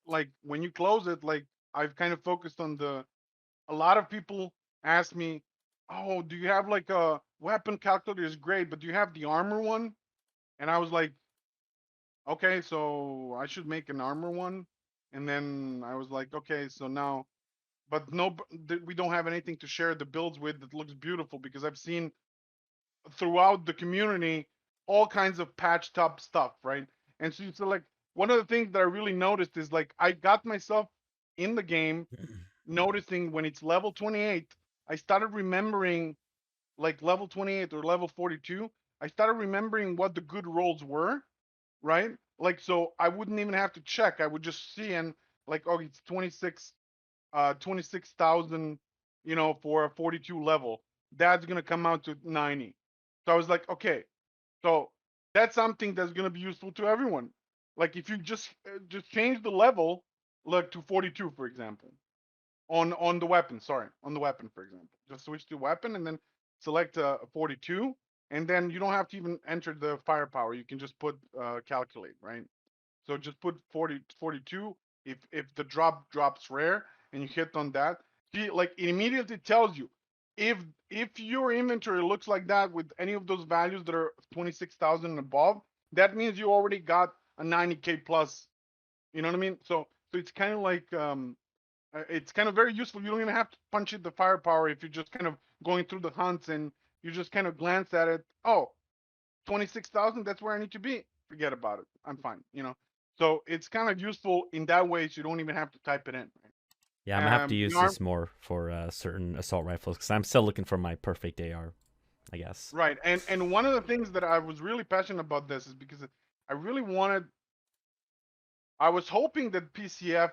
Like when you close it, like I've kind of focused on a lot of people ask me, oh, do you have like a weapon calculator is great, but do you have the armor one? And I was like, okay, so I should make an armor one. And then I was like, okay, so now but no, we don't have anything to share the builds with that looks beautiful, because I've seen throughout the community all kinds of patched up stuff, right? And so like one of the things that I really noticed is like I got myself in the game noticing when it's level 28, I started remembering like level 28 or level 42, I started remembering what the good rolls were, right? Like so I wouldn't even have to check. I would just see and like, oh, it's 26,000, for a 42 level. That's going to come out to 90. So I was like, okay, so that's something that's going to be useful to everyone. Like if you just change the level, like to 42, for example, on the weapon, sorry, on the weapon, for example, just switch to weapon and then select 42. And then you don't have to even enter the firepower. You can just put calculate, right? So just put 42. If the drops rare and you hit on that, see, like it immediately tells you if your inventory looks like that with any of those values that are 26,000 and above, that means you already got a 90k plus. You know what I mean? So it's kind of like it's kind of very useful. You don't even have to punch in the firepower if you're just kind of going through the hunts and you just kind of glance at it. Oh, 26,000, that's where I need to be. Forget about it. I'm fine, So it's kind of useful in that way, so you don't even have to type it in. Yeah, I'm gonna have to The use arm, this more for certain assault rifles because I'm still looking for my perfect AR, I guess. right. And one of the things that I was really passionate about this is because I really wanted, I was hoping that PCF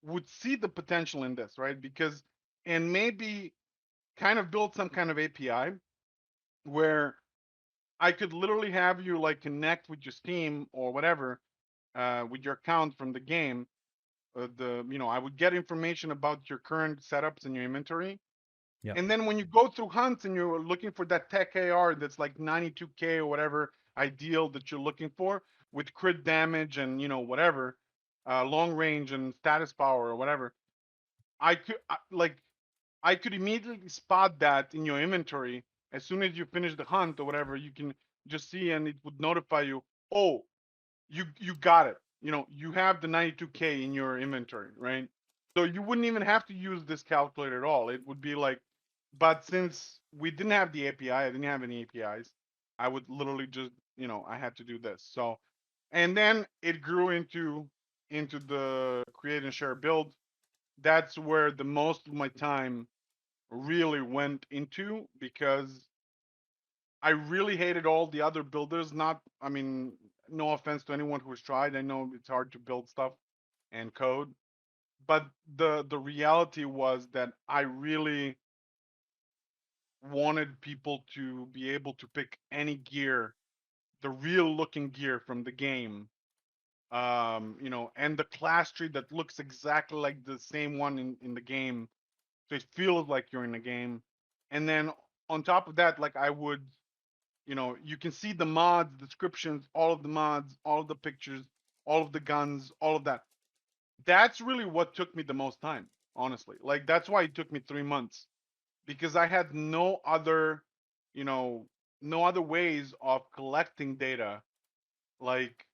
would see the potential in this, right? Because, and maybe kind of build some kind of API where I could literally have you like connect with your Steam or whatever with your account from the game. I would get information about your current setups in your inventory. Yep. And then when you go through hunts and you're looking for that tech AR that's like 92k or whatever ideal that you're looking for with crit damage and whatever, long range and status power or whatever, I could immediately spot that in your inventory as soon as you finish the hunt or whatever. You can just see and it would notify you. Oh, you got it. You have the 92k in your inventory, right? So you wouldn't even have to use this calculator at all. It would be like, but since we didn't have the API, I didn't have any APIs. I would literally just, I had to do this. So, and then it grew into the create and share build. That's where the most of my time really went into, because I really hated all the other builders. Not, I mean, no offense to anyone who's tried. I know it's hard to build stuff and code, but the reality was that I really wanted people to be able to pick any gear, the real looking gear from the game. And the class tree that looks exactly like the same one in the game. So it feels like you're in the game. And then on top of that, like I would, you can see the mods, descriptions, all of the mods, all of the pictures, all of the guns, all of that. That's really what took me the most time, honestly. Like that's why it took me 3 months because I had no other, you know, no other ways of collecting data, like,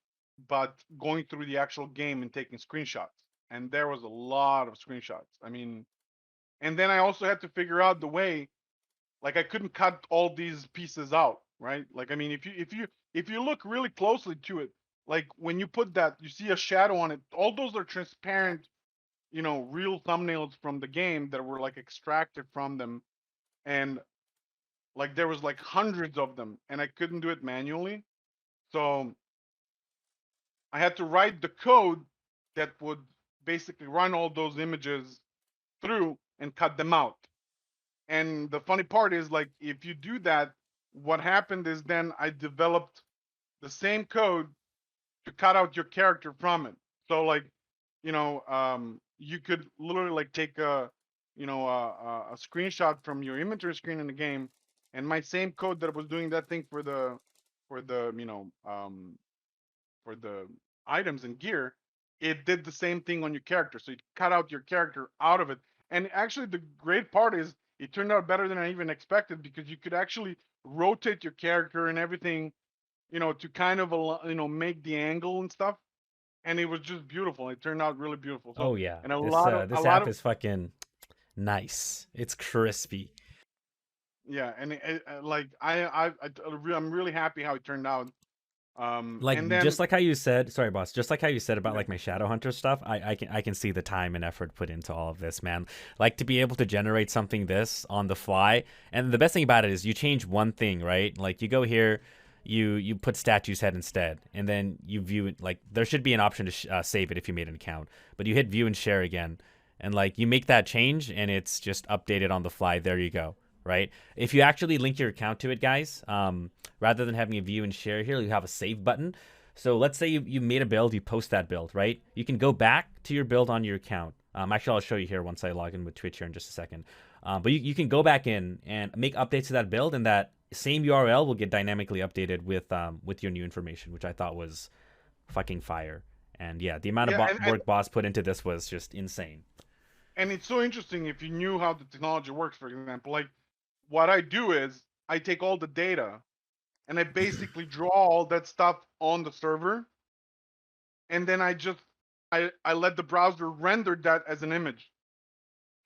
but going through the actual game and taking screenshots. And there was a lot of screenshots. I mean, and then I also had to figure out the way, like I couldn't cut all these pieces out, right? Like, I mean, if you look really closely to it, like when you put that, you see a shadow on it, all those are transparent, real thumbnails from the game that were like extracted from them. And like there was like hundreds of them and I couldn't do it manually. So I had to write the code that would basically run all those images through and cut them out. And the funny part is, like, if you do that, what happened is then I developed the same code to cut out your character from it. So like, you could literally like take a screenshot from your inventory screen in the game, and my same code that was doing that thing for the items and gear, it did the same thing on your character. So you cut out your character out of it. And actually, the great part is it turned out better than I even expected, because you could actually rotate your character and everything, to kind of make the angle and stuff. And it was just beautiful. It turned out really beautiful. So, Oh yeah, and a this lot of a this lot app of is fucking nice. It's crispy. yeah, and like I'm really happy how it turned out. And Like then just like how you said, sorry boss, just like how you said about yeah, like my Shadowhunter stuff, I can see the time and effort put into all of this, man. Like to be able to generate something this on the fly, and the best thing about it is you change one thing, right? Like you go here, you put statue's head instead, and then you view it. Like there should be an option to save it if you made an account, but you hit view and share again, and like you make that change, and it's just updated on the fly. There you go, right? If you actually link your account to it, guys, rather than having a view and share here, you have a save button. So let's say you made a build, you post that build, right? You can go back to your build on your account. Actually, I'll show you here once I log in with Twitch here in just a second. But you can go back in and make updates to that build, and that same URL will get dynamically updated with your new information, which I thought was fucking fire. And yeah, the amount of yeah, and work Boss put into this was just insane. and it's so interesting if you knew how the technology works. For example, like what I do is I take all the data and I basically draw all that stuff on the server, and then I let the browser render that as an image.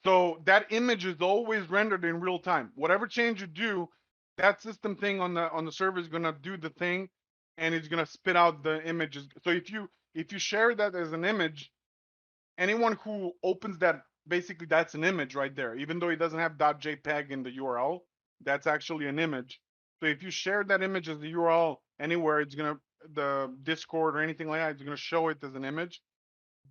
So that image is always rendered in real time. Whatever change you do, that system thing on the server is gonna do the thing, and it's gonna spit out the images. So if you share that as an image, anyone who opens that, basically that's an image right there. Even though it doesn't have .jpeg in the URL, that's actually an image. So if you share that image as the URL anywhere, it's gonna, the Discord or anything like that, it's gonna show it as an image.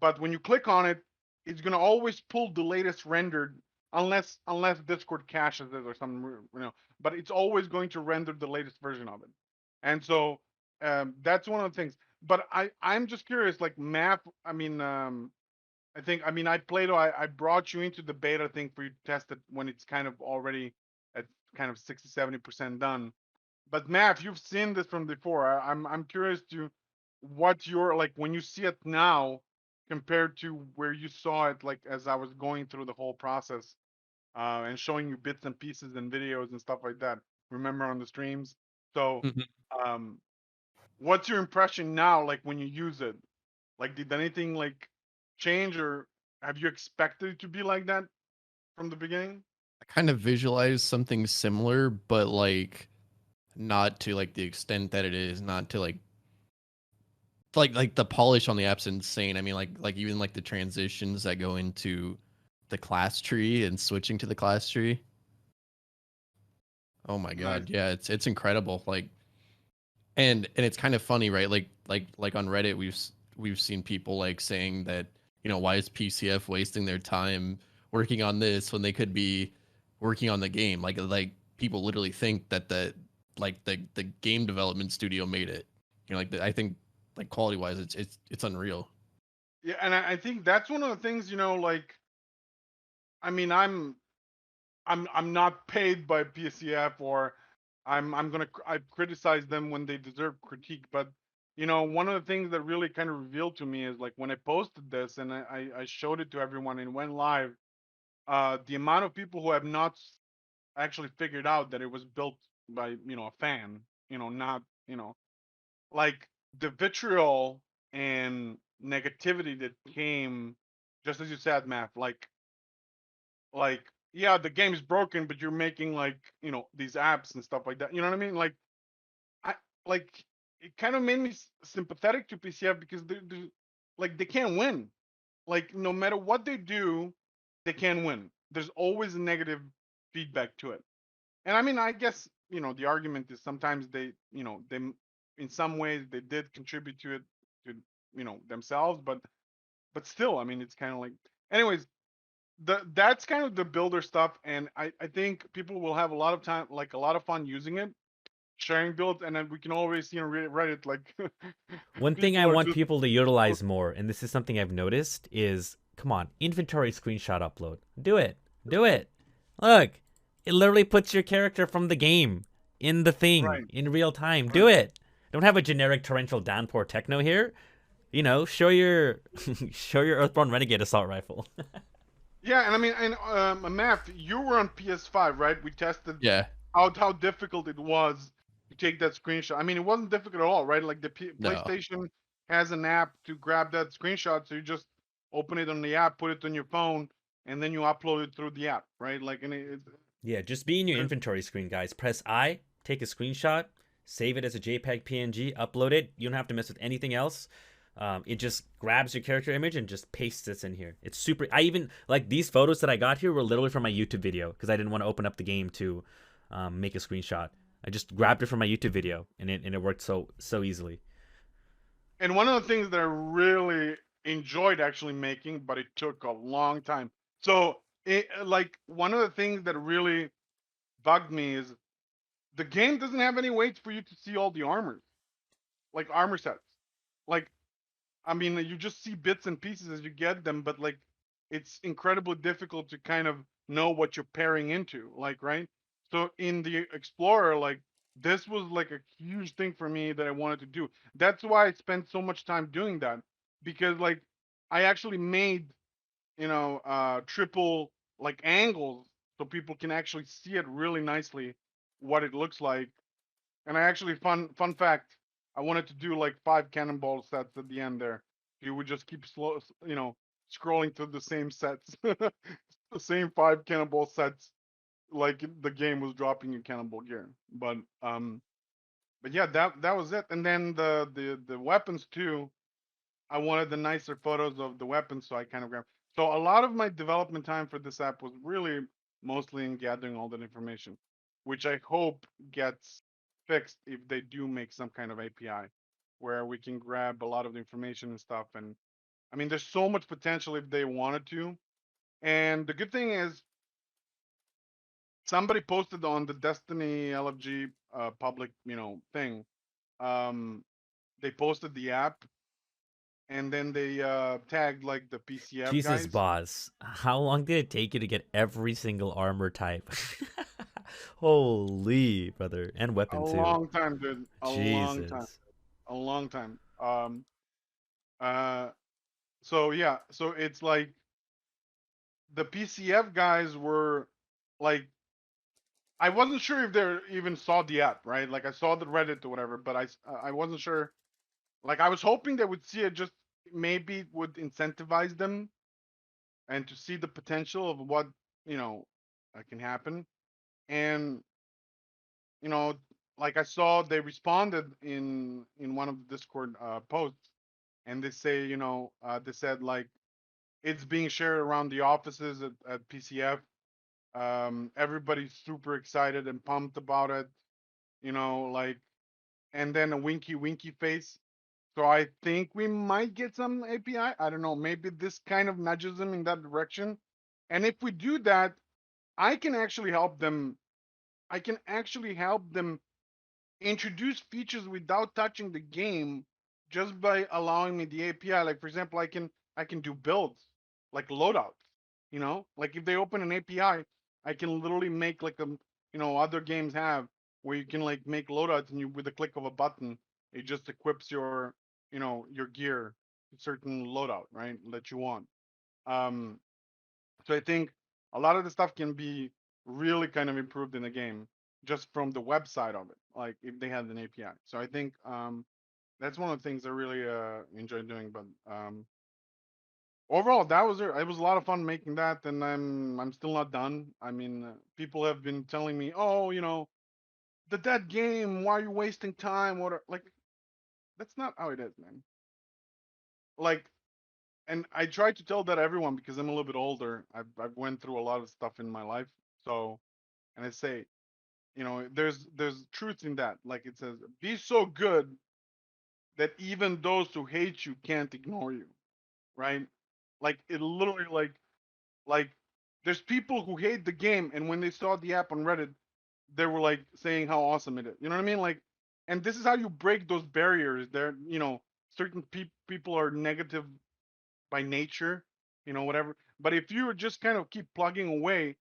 But when you click on it, it's gonna always pull the latest rendered, unless Discord caches it or something. But it's always going to render the latest version of it. And so that's one of the things. But I'm just curious, like map. I mean, I played. I brought you into the beta thing for you to test it when it's kind of already at kind of 60-70% done. But Matt, you've seen this from before. I'm curious to what you're like when you see it now compared to where you saw it, like as I was going through the whole process and showing you bits and pieces and videos and stuff like that. Remember on the streams. So, Mhm. um, what's your impression now, like when you use it? Like, did anything like change, or have you expected it to be like that from the beginning? I kind of visualize something similar, but like not to like the extent that it is, not to like the polish on the app's insane. I mean, like even like the transitions that go into the class tree and switching to the class tree. Oh my Nice. god, yeah, it's incredible. Like, and it's kind of funny, right? Like on Reddit, we've seen people like saying that, why is PCF wasting their time working on this when they could be working on the game? Like people literally think that the game development studio made it. I think like quality wise, it's unreal. Yeah, and I think that's one of the things, like, I mean, I'm not paid by PCF, or I criticize them when they deserve critique. But one of the things that really kind of revealed to me is like when I posted this and I showed it to everyone and went live, the amount of people who have not actually figured out that it was built by a fan, not like the vitriol and negativity that came, just as you said, Matt, like yeah, the game's broken, but you're making like these apps and stuff like that. You know what I mean? I like it kind of made me sympathetic to PCF because like they can't win. Like no matter what they do, they can't win. There's always negative feedback to it. And I mean, I guess the argument is sometimes they in some ways they did contribute to it to themselves, but still, I mean, it's kind of like, anyways, that's kind of the builder stuff, and I think people will have a lot of time, like a lot of fun using it, sharing builds, and then we can always read Reddit like One thing I people are want just people to utilize more, and this is something I've noticed, is come on, inventory screenshot upload. Do it. Do it. Look, it literally puts your character from the game in the thing right, in real time. Do right. it. Don't have a generic torrential downpour techno here. Show your show your Earthborn Renegade assault rifle. Yeah, and I mean, and Math, you were on PS5, right? We tested Yeah. how difficult it was to take that screenshot. I mean, it wasn't difficult at all, right? Like the No. PlayStation has an app to grab that screenshot, so you just open it on the app, put it on your phone, and then you upload it through the app, right? Like, and Yeah, just be in your there's inventory screen, guys. Press I, take a screenshot, save it as a JPEG PNG, upload it. You don't have to mess with anything else. It just grabs your character image and just pastes it in here. It's super. I even like these photos that I got here were literally from my YouTube video because I didn't want to open up the game to make a screenshot. I just grabbed it from my YouTube video and it worked so easily. and one of the things that I really enjoyed actually making, but it took a long time. So, like one of the things that really bugged me is the game doesn't have any ways for you to see all the armors, like armor sets. Like, I mean, you just see bits and pieces as you get them, but like, it's incredibly difficult to kind of know what you're pairing into, like, right? So in the Explorer, like, this was like a huge thing for me that I wanted to do. That's why I spent so much time doing that, because like, I actually made, triple like angles so people can actually see it really nicely, what it looks like. And I actually, fun fact, I wanted to do like 5 cannonball sets at the end there. You would just keep scrolling through the same sets, the same 5 cannonball sets, like the game was dropping you cannonball gear. But yeah, that was it. And then the weapons too. I wanted the nicer photos of the weapons, so I kind of grabbed. So a lot of my development time for this app was really mostly in gathering all that information, which I hope gets fixed if they do make some kind of API where we can grab a lot of the information and stuff. And I mean, there's so much potential if they wanted to. And the good thing is, somebody posted on the Destiny LFG public, thing. Um, they posted the app, and then they tagged like the PCF Jesus, guys. boss, how long did it take you to get every single armor type? Holy brother, and A weapon too. long time, dude. A long time. Jesus. A long time. Uh so yeah, so it's like the PCF guys were like, I wasn't sure if they even saw the app, right? Like I saw the Reddit or whatever, but I wasn't sure. Like I was hoping they would see it, just maybe it would incentivize them and to see the potential of what, you know, can happen. And you know, like I saw they responded in one of the Discord posts, and they say, they said like it's being shared around the offices at PCF. Everybody's super excited and pumped about it, like, and then a winky winky face. So I think we might get some API. I don't know. Maybe this kind of nudges them in that direction. And if we do that, I can actually help them. I can actually help them introduce features without touching the game, just by allowing me the API. Like for example, I can do builds, like loadouts. Like if they open an API, I can literally make like other games have, where you can like make loadouts, and you, with the click of a button, it just equips your gear to certain loadout, right, that you want. Um, so I think a lot of the stuff can be really kind of improved in the game just from the website of it, like if they had an API. So I think that's one of the things I really enjoy doing. But overall, it was a lot of fun making that, and I'm still not done. I mean, people have been telling me, oh, the dead game. Why are you wasting time? Like that's not how it is, man. Like, and I try to tell that everyone because I'm a little bit older. I've went through a lot of stuff in my life. So, and I say, there's truth in that. Like it says, be so good that even those who hate you can't ignore you, right? Like it literally like there's people who hate the game, and when they saw the app on Reddit, they were like saying how awesome it is. You know what I mean? Like, and this is how you break those barriers. Certain people are negative by nature, whatever. But if you just kind of keep plugging away,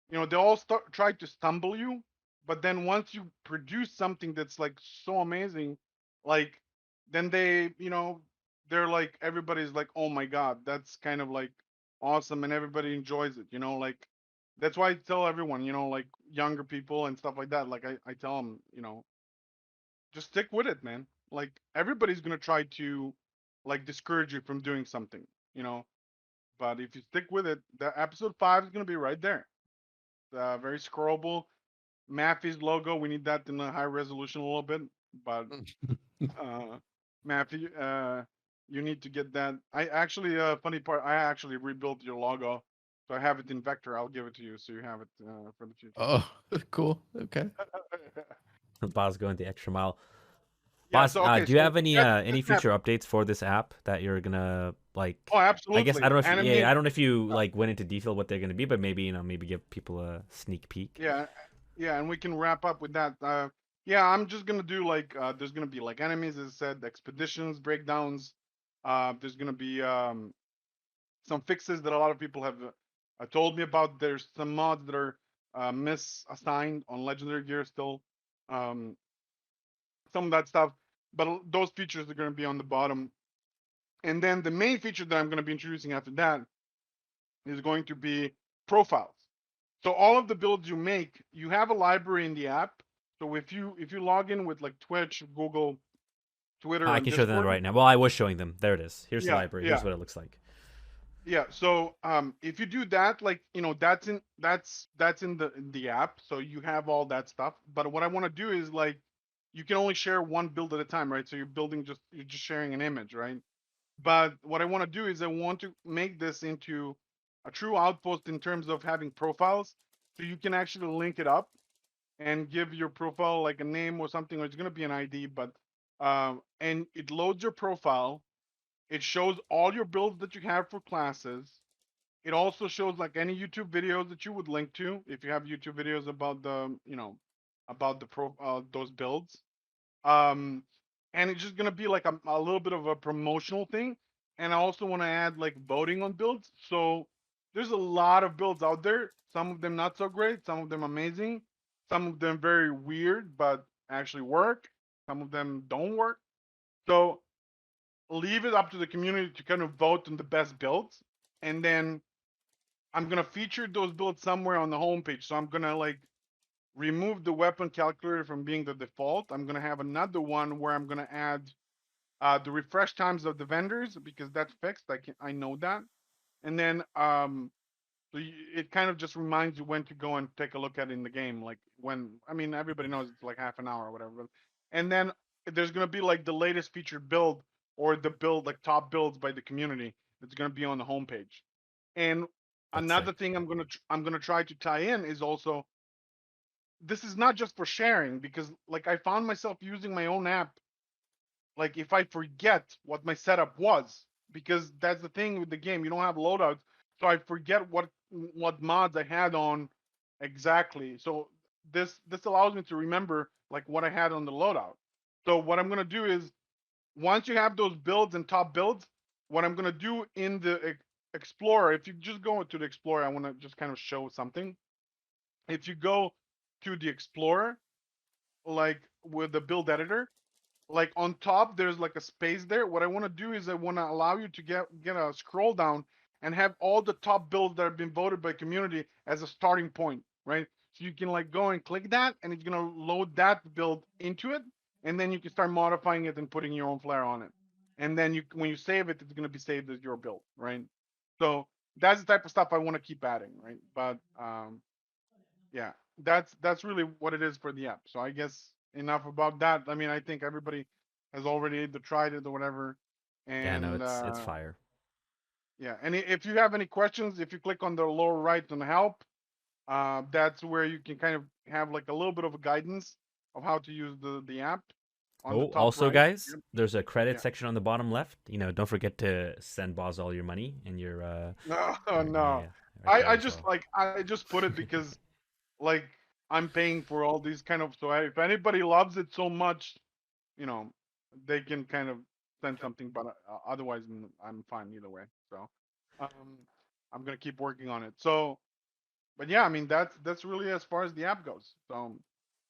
they all start try to stumble you. But then once you produce something that's like so amazing, like then they're like everybody's like, oh my god, that's kind of like awesome, and everybody enjoys it. Like that's why I tell everyone, like younger people and stuff like that. Like I tell them, just stick with it, man. Like everybody's gonna try to like discourage you from doing something, you know. But if you stick with it, the episode 5 is gonna be right there. Very scrollable. Maffeine's logo, we need that in a high resolution a little bit. But Maffei, you need to get that. I actually, funny part, I actually rebuilt your logo, so I have it in vector. I'll give it to you so you have it for the future. Oh, cool. Okay. Boz going the extra mile. Yeah, Boz, so okay, do you so have any that's future updates for this app that you're gonna like? Oh, absolutely. I guess I don't know if Animate- I don't know if you like went into detail what they're gonna be, but maybe maybe give people a sneak peek. Yeah, and we can wrap up with that. Yeah, I'm just gonna do like there's gonna be like enemies, as I said, expeditions, breakdowns. There's gonna be some fixes that a lot of people have told me about. There's some mods that are misassigned on legendary gear still. Um, some of that stuff, but those features are gonna be on the bottom. And then the main feature that I'm gonna be introducing after that is going to be profiles. So all of the builds you make, you have a library in the app. So if you log in with like Twitch, Google, Twitter, I and can show them Discord, right now. Well, I was showing them. There it is. Here's the yeah, library. yeah, Here's what it looks like. yeah. So if you do that, like that's in the app. So you have all that stuff. But what I want to do is like you can only share one build at a time, right? So you're just sharing an image, right? But what I want to do is I want to make this into a true outpost in terms of having profiles, so you can actually link it up and give your profile like a name or something, or it's gonna be an ID, but and it loads your profile. It shows all your builds that you have for classes. It also shows like any YouTube videos that you would link to if you have YouTube videos about those builds. Um, and it's just gonna be like a little bit of a promotional thing. And I also want to add like voting on builds. So there's a lot of builds out there. Some of them not so great, some of them amazing, some of them very weird but actually work. Some of them don't work. So leave it up to the community to kind of vote on the best builds. And then I'm gonna feature those builds somewhere on the homepage. So I'm gonna like remove the weapon calculator from being the default. I'm gonna have another one where I'm gonna add the refresh times of the vendors because that's fixed. I know that. And then it kind of just reminds you when to go and take a look at it in the game. Like everybody knows it's like half an hour or whatever. And then there's gonna be like the latest featured build or the build like top builds by the community that's gonna be on the homepage. And That's another sick. thing I'm gonna try to tie in is also this is not just for sharing because like I found myself using my own app like if I forget what my setup was because that's the thing with the game you don't have loadouts so I forget what mods I had on exactly so this allows me to remember like what I had on the loadout. So what I'm going to do is once you have those builds and top builds, what I'm going to do in the explorer, if you just go to the explorer, I want to just kind of show something. If you go to the explorer like with the build editor, like on top there's like a space there. What I want to do is I want to allow you to get a scroll down and have all the top builds that have been voted by community as a starting point. right? So you can like go and click that, and it's gonna load that build into it, and then you can start modifying it and putting your own flair on it. And then when you save it, it's gonna be saved as your build, right? So that's the type of stuff I want to keep adding, right? But yeah, that's really what it is for the app. So I guess enough about that. I mean, I think everybody has already either tried it or whatever. Yeah, no, And it's fire. yeah, and if you have any questions, if you click on the lower right on help, that's where you can kind of have like a little bit of a guidance of how to use the app. On the Oh, top also, right. guys, there's a credit Yeah. section on the bottom left. You know, don't forget to send Boz all your money and your No, yeah, no. right there I as just well. I just put it because like I'm paying for all these kind of, so if anybody loves it so much, you know, they can kind of send something, but otherwise I'm fine either way. So um I'm gonna keep working on it. So but yeah, I mean that's really as far as the app goes. So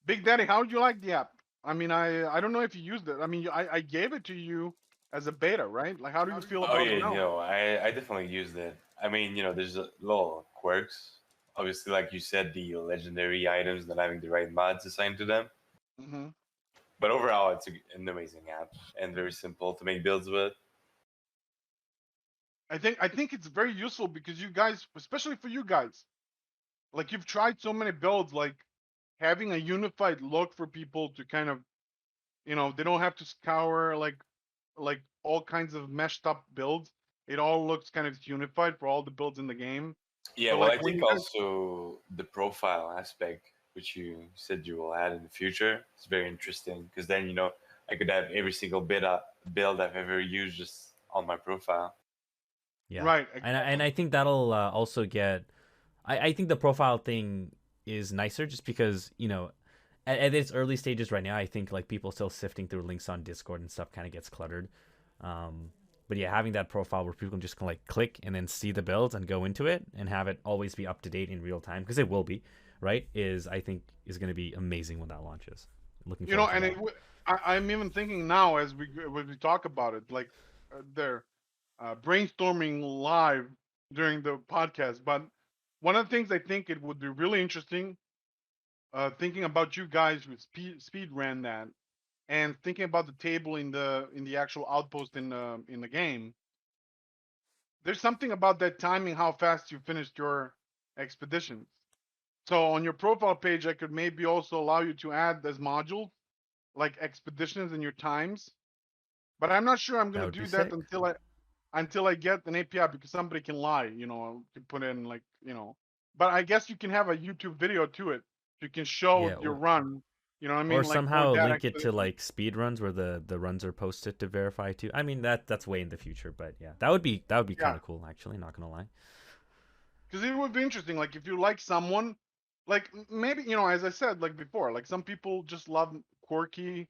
Big Daddy, how would you like the app? I mean, I don't know if you used it. I mean, I gave it to you as a beta, right? Like, how do you feel Oh about yeah, it now? I definitely used it. I mean, there's little quirks. Obviously, like you said, the legendary items not having the right mods assigned to them. Hmm. But overall, it's an amazing app and very simple to make builds with. I think it's very useful because you guys, especially for you guys, like you've tried so many builds, like having a unified look for people to kind of, they don't have to scour like all kinds of meshed up builds. It all looks kind of unified for all the builds in the game. Yeah, So well, like I when think you guys, also the profile aspect, which you said you will add in the future, is very interesting because then I could have every single build I've ever used just on my profile. Yeah, right, and exactly. I think that'll also get. I think the profile thing is nicer just because at its early stages right now, I think like people still sifting through links on Discord and stuff kind of gets cluttered. Um, but yeah, having that profile where people can just like click and then see the builds and go into it and have it always be up to date in real time because it will be, right? I think is going to be amazing when that launches. Looking forward to And that. I'm even thinking now as we talk about it, like they're brainstorming live during the podcast. But one of the things I think it would be really interesting, thinking about you guys who speed ran that, and thinking about the table in the actual outpost in the game. There's something about that timing, how fast you finished your expeditions. So on your profile page, I could maybe also allow you to add as modules like expeditions and your times. But I'm not sure I'm That gonna would be do that sick. until I get an API because somebody can lie, to put in like, But I guess you can have a YouTube video to it. You can show Yeah, your run. You know what I or mean? Like for somehow that link it to expedition. like speed runs where the runs are posted to verify too. I mean that's way in the future, but yeah, that would be kind Yeah, of cool actually. Not gonna lie. because it would be interesting. Like if you like someone, like maybe as I said like before, like some people just love quirky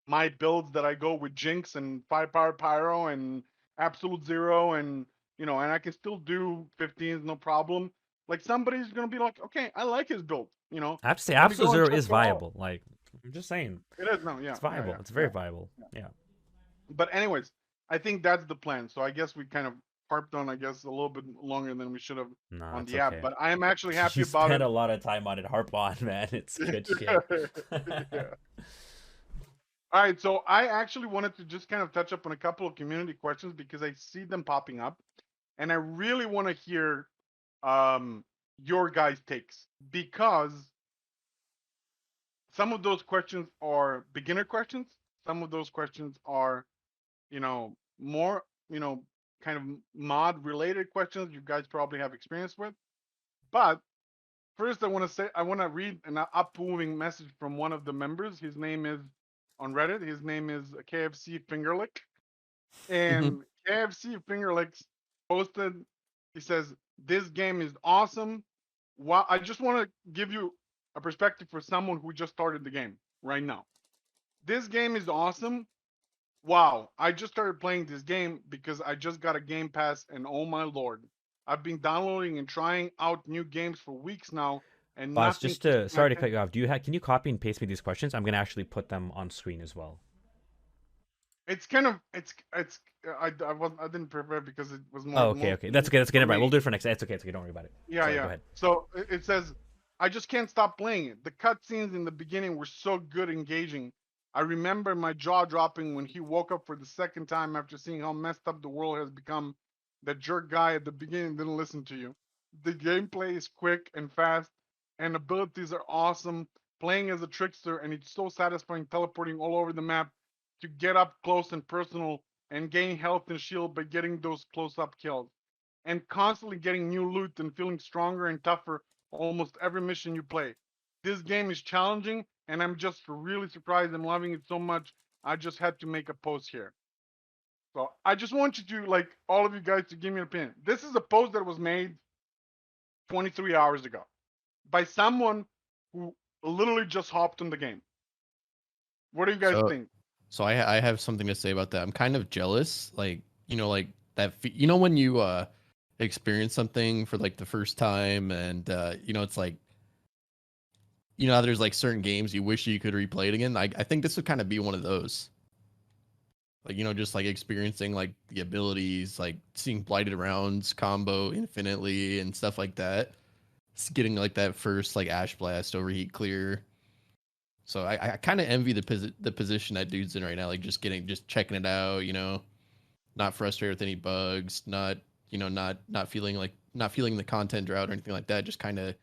my builds that I go with Jinx and 5 power Pyro and Absolute Zero and and I can still do 15s no problem. Like somebody's gonna be like, okay, I like his build. I have to say, Let me Absolute go and Zero check is it all. viable. Like I'm just saying, It is no, it's yeah, yeah, viable. yeah, It's very yeah, viable. yeah. Yeah. But anyways, I think that's the plan. So I guess we kind of harped on, I guess, a little bit longer than we should have Nah, on it's the app. okay. But I am actually happy You about spent it. a lot of time on it. Harp on, man. It's good shit. Yeah. All right, so I actually wanted to just kind of touch up on a couple of community questions because I see them popping up, and I really want to hear um, your guys' takes because some of those questions are beginner questions, some of those questions are, more, kind of mod related questions you guys probably have experience with. But first, I want to read an upmoving message from one of the members. His name is on Reddit. His name is KFC Fingerlick, Mhm. and KFC Fingerlicks posted. He says this game is awesome. Wow! I just want to give you a perspective for someone who just started the game right now. This game is awesome. Wow! I just started playing this game because I just got a Game Pass, and oh my lord, I've been downloading and trying out new games for weeks now, and Boss, nothing just keeps to my sorry to cut attention. you off. Can you copy and paste me these questions? I'm gonna actually put them on screen as well. It's kind of I didn't prepare because it was Oh, more okay, more okay. That's okay. That's for okay. Right. We'll me. do it for next. It's okay. It's okay. Don't worry about it. Yeah, Sorry. Go yeah. ahead. So it says I just can't stop playing it. The cutscenes in the beginning were so good, engaging. I remember my jaw dropping when he woke up for the second time after seeing how messed up the world has become. That jerk guy at the beginning didn't listen to you. The gameplay is quick and fast, and abilities are awesome. Playing as a trickster, and it's so satisfying teleporting all over the map to get up close and personal and gain health and shield by getting those close up kills. And constantly getting new loot and feeling stronger and tougher almost every mission you play. This game is challenging, and I'm just really surprised I'm loving it so much. I just had to make a post here. So I just want you to, like, all of you guys to give me an opinion. This is a post that was made 23 hours ago by someone who literally just hopped on the game. What do you guys So, think? so I have something to say about that. I'm kind of jealous, like like that. You know when you experience something for like the first time, and it's like how there's like certain games you wish you could replay it again. I think this would kind of be one of those. Like just like experiencing like the abilities, like seeing blighted rounds combo infinitely and stuff like that. Getting like that first like ash blast overheat clear. So I kind of envy the position that dude's in right now, like just checking it out, not frustrated with any bugs, not not feeling the content drought or anything like that, just kind of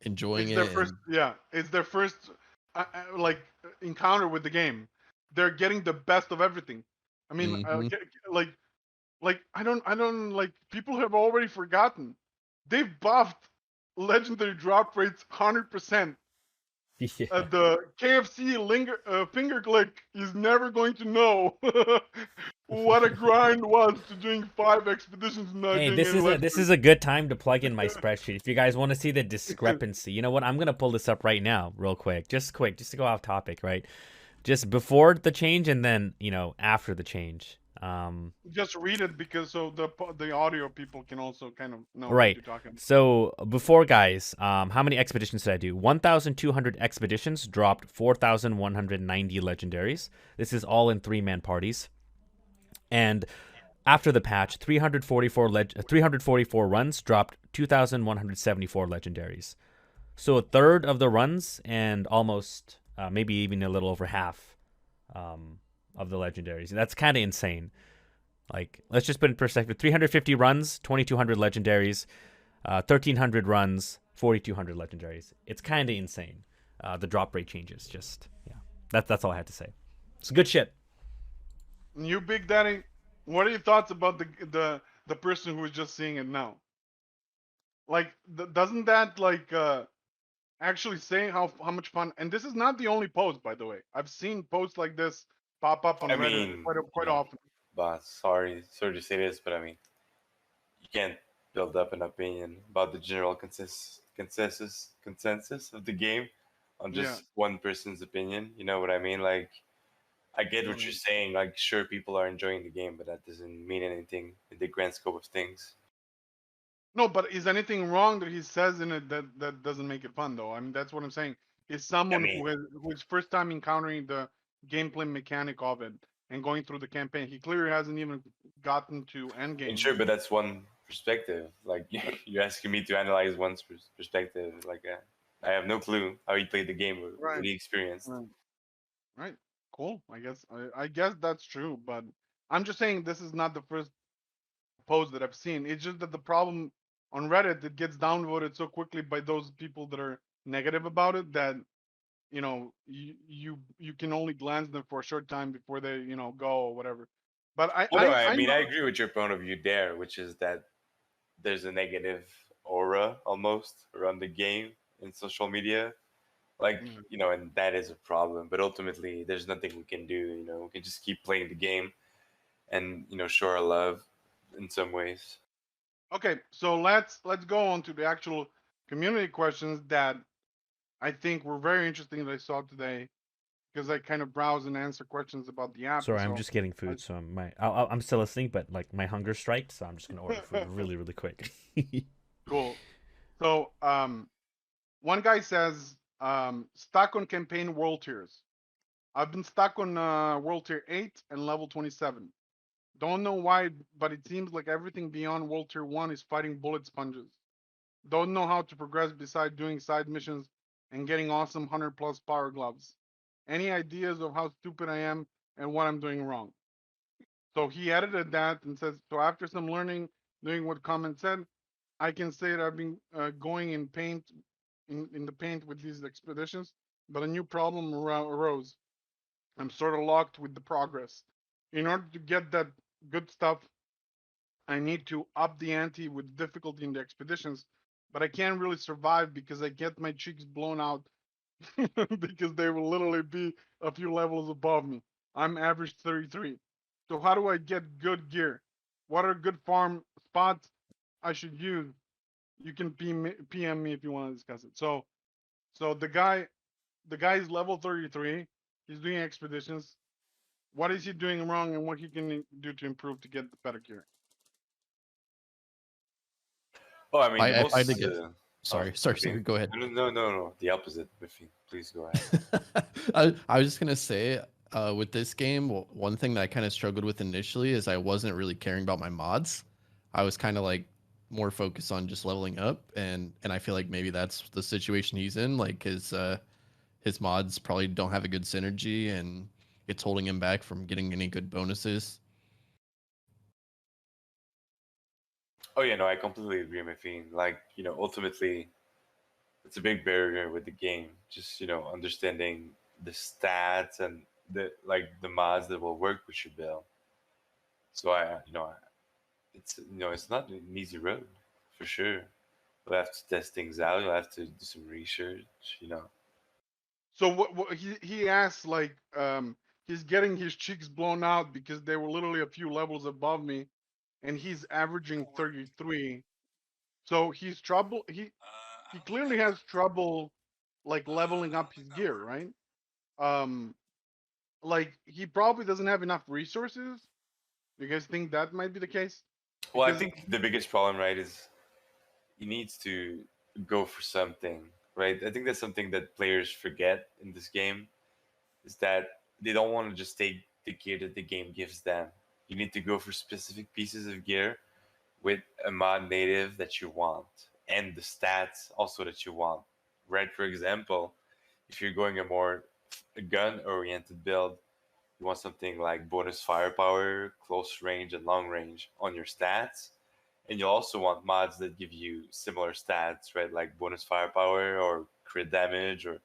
enjoying It's their it. first, And yeah, it's their first like encounter with the game. They're getting the best of everything. I mean, mhm. like I don't like people have already forgotten. They've buffed legendary drop rates 100%. Yeah. The KFC finger click is never going to know what a grind was to doing 5 expeditions and not Hey, getting any this legendary. is a good time to plug in my spreadsheet. If you guys want to see the discrepancy, you know what? I'm gonna pull this up right now, real quick, just to go off topic, right? Just before the change and then after the change. Just read it because so the audio people can also kind of know what Right. you're talking about. So before, guys, how many expeditions did I do? 1,200 expeditions, dropped 4,190 legendaries. This is all in 3-man parties. And after the patch, 344 runs, dropped 2,174 legendaries. So a third of the runs and almost maybe even a little over half of the legendaries. That's kind of insane. Like, let's just put in perspective: 350 runs, 2,200 legendaries, 1,300 runs, 4,200 legendaries. It's kind of insane. The drop rate changes. Just that's all I had to say. It's good shit. You Big Daddy, what are your thoughts about the person who is just seeing it now? Like, doesn't that like actually say how much fun? And this is not the only post, by the way. I've seen posts like this pop up on I Reddit mean, quite often. boss, sorry to say this, but I mean, you can't build up an opinion about the general consensus of the game on Yeah. just one person's opinion. You know what I mean? Like, I get what you're saying. Like, sure, people are enjoying the game, but that doesn't mean anything in the grand scope of things. No, but is anything wrong that he says in it that doesn't make it fun though? I mean, that's what I'm saying. Is I someone mean, who is first time encountering the gameplay mechanic of it and going through the campaign. He clearly hasn't even gotten to end and game. sure, but that's one perspective. Like, you're asking me to analyze one's perspective. Like, I have no clue how he played the game or Right. what he experienced. Right. Right. Cool. I guess that's true, but I'm just saying this is not the first post that I've seen. It's just that the problem on Reddit, it gets downvoted so quickly by those people that are negative about it that you can only glance them for a short time before they go or whatever. But I Well, no, I I I mean, I know. agree with your point of view there, which is that there's a negative aura almost around the game in social media. Like, Mm. and that is a problem. But ultimately, there's nothing we can do. We can just keep playing the game and, show our love in some ways. Okay, so let's go on to the actual community questions that I think were very interesting that I saw today because I kind of browse and answer questions about the app. And Sorry, I'm so just getting I, food, so I'm still listening, but like my hunger striked, so I'm just gonna order food really, really quick. cool. So one guy says stuck on campaign world tiers. I've been stuck on world tier 8 and level 27. Don't know why, but it seems like everything beyond world tier 1 is fighting bullet sponges. Don't know how to progress beside doing side missions and getting awesome 100+ power gloves. Any ideas of how stupid I am and what I'm doing wrong? So he edited that and says, so after some learning, doing what comment said, I can say that I've been going in paint, in the paint with these expeditions, but a new problem arose. I'm sort of locked with the progress. In order to get that good stuff, I need to up the ante with difficulty in the expeditions, but I can't really survive because I get my cheeks blown out because they will literally be a few levels above me. I'm average 33. So how do I get good gear? What are good farm spots I should use? You can PM me if you want to discuss it. So the guy is level 33. He's doing expeditions. What is he doing wrong and what he can do to improve to get the better gear? Oh, I mean, the I most. did get. Sorry. Go ahead. No. The opposite, Maffeine. Please go ahead. I was just gonna say, with this game, one thing that I kind of struggled with initially is I wasn't really caring about my mods. I was kind of like more focused on just leveling up, and I feel like maybe that's the situation he's in. Like his mods probably don't have a good synergy, and it's holding him back from getting any good bonuses. Oh yeah, no, I completely agree, Maffeine. Like, ultimately, it's a big barrier with the game. Just understanding the stats and the mods that will work with your build. So it's not an easy road for sure. You'll have to test things out. You'll have to do some research. So what he asked, like, he's getting his cheeks blown out because they were literally a few levels above me, and he's averaging 33. So he's trouble. He clearly has trouble, like, leveling up his gear, right? Um, like, he probably doesn't have enough resources. You guys think that might be the case? Well, I Because think the biggest problem, right, is he needs to go for something, right? I think that's something that players forget in this game is that they don't want to just take the gear that the game gives them. You need to go for specific pieces of gear with a mod native that you want and the stats also that you want. Right? For example, if you're going a more gun oriented build, you want something like bonus firepower, close range, and long range on your stats. And you also want mods that give you similar stats, right? Like bonus firepower or crit damage or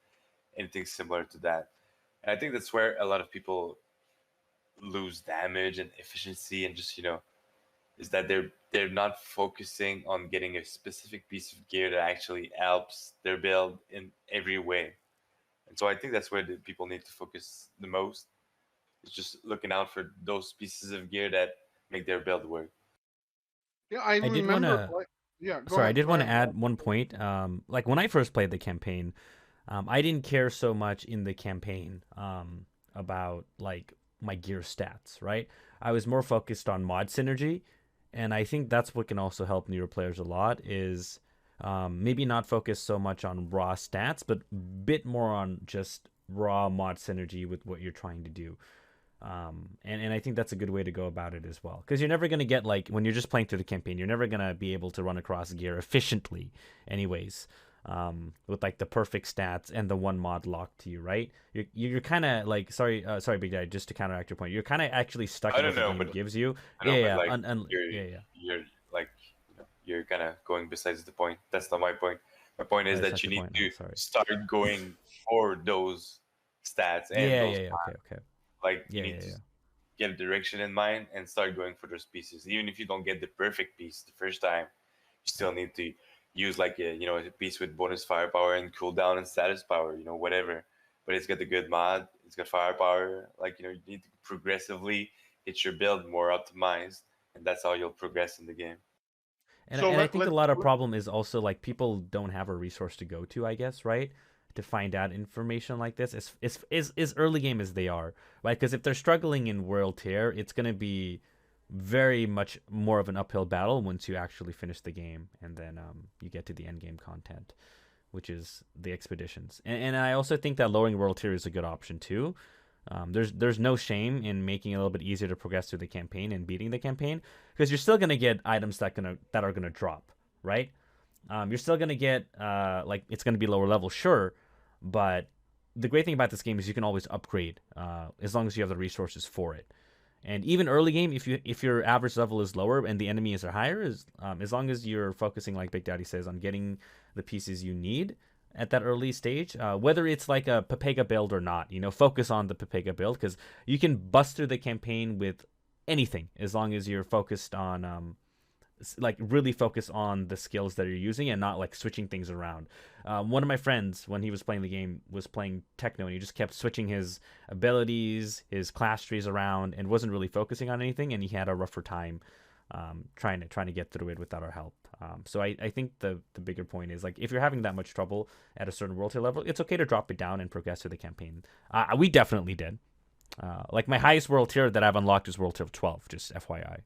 anything similar to that. And I think that's where a lot of people lose damage and efficiency and just, is that they're not focusing on getting a specific piece of gear that actually helps their build in every way. And so I think that's where the people need to focus the most. It's just looking out for those pieces of gear that make their build work. yeah, I I did want remember. to. Like, yeah, go Sorry, I ahead. did Go want to ahead. add one point. Like when I first played the campaign, I didn't care so much in the campaign about like my gear stats, right? I was more focused on mod synergy, and I think that's what can also help newer players a lot is maybe not focus so much on raw stats, but bit more on just raw mod synergy with what you're trying to do. And I think that's a good way to go about it as well. Because you're never going to get, like, when you're just playing through the campaign, you're never going to be able to run across gear efficiently, anyways, with, like, the perfect stats and the one mod locked to you, right? You're kind of, like, sorry, Big Daddy, just to counteract your point, you're kind of actually stuck I in don't what the know, game but gives you. I know, but like Yeah, yeah. you're like you're kind of going besides the point. That's not my point. My point Oh, is that's that not you your need point. to Oh, sorry. start going for those stats and Yeah, those yeah, yeah. Okay, okay. like you Yeah, need yeah, to yeah. get a direction in mind and start going for those pieces. Even if you don't get the perfect piece the first time, you still need to use like a piece with bonus firepower and cooldown and status power, whatever. But it's got the good mod, it's got firepower. Like you need to progressively get your build more optimized, and that's how you'll progress in the game. And So and I let think a let lot of problem is also like people don't have a resource to go to, I guess, right? To find out information like this is early game as they are, right? Because if they're struggling in World Tier, it's gonna be very much more of an uphill battle once you actually finish the game and then you get to the end game content, which is the expeditions. And I also think that lowering World Tier is a good option too. There's no shame in making it a little bit easier to progress through the campaign and beating the campaign because you're still gonna get items that are gonna drop, right? You're still gonna get like it's gonna be lower level, sure, but the great thing about this game is you can always upgrade as long as you have the resources for it. And even early game, if your average level is lower and the enemies are higher, as long as you're focusing, like Big Daddy says, on getting the pieces you need at that early stage, whether it's like a Pepega build or not, focus on the Pepega build because you can bust through the campaign with anything as long as you're focused on like really focus on the skills that you're using and not like switching things around. One of my friends, when he was playing the game, was playing techno and he just kept switching his abilities, his class trees around, and wasn't really focusing on anything. And he had a rougher time trying to get through it without our help. So I think the bigger point is like if you're having that much trouble at a certain world tier level, it's okay to drop it down and progress through the campaign. We definitely did. Like my highest world tier that I've unlocked is world tier 12, just FYI.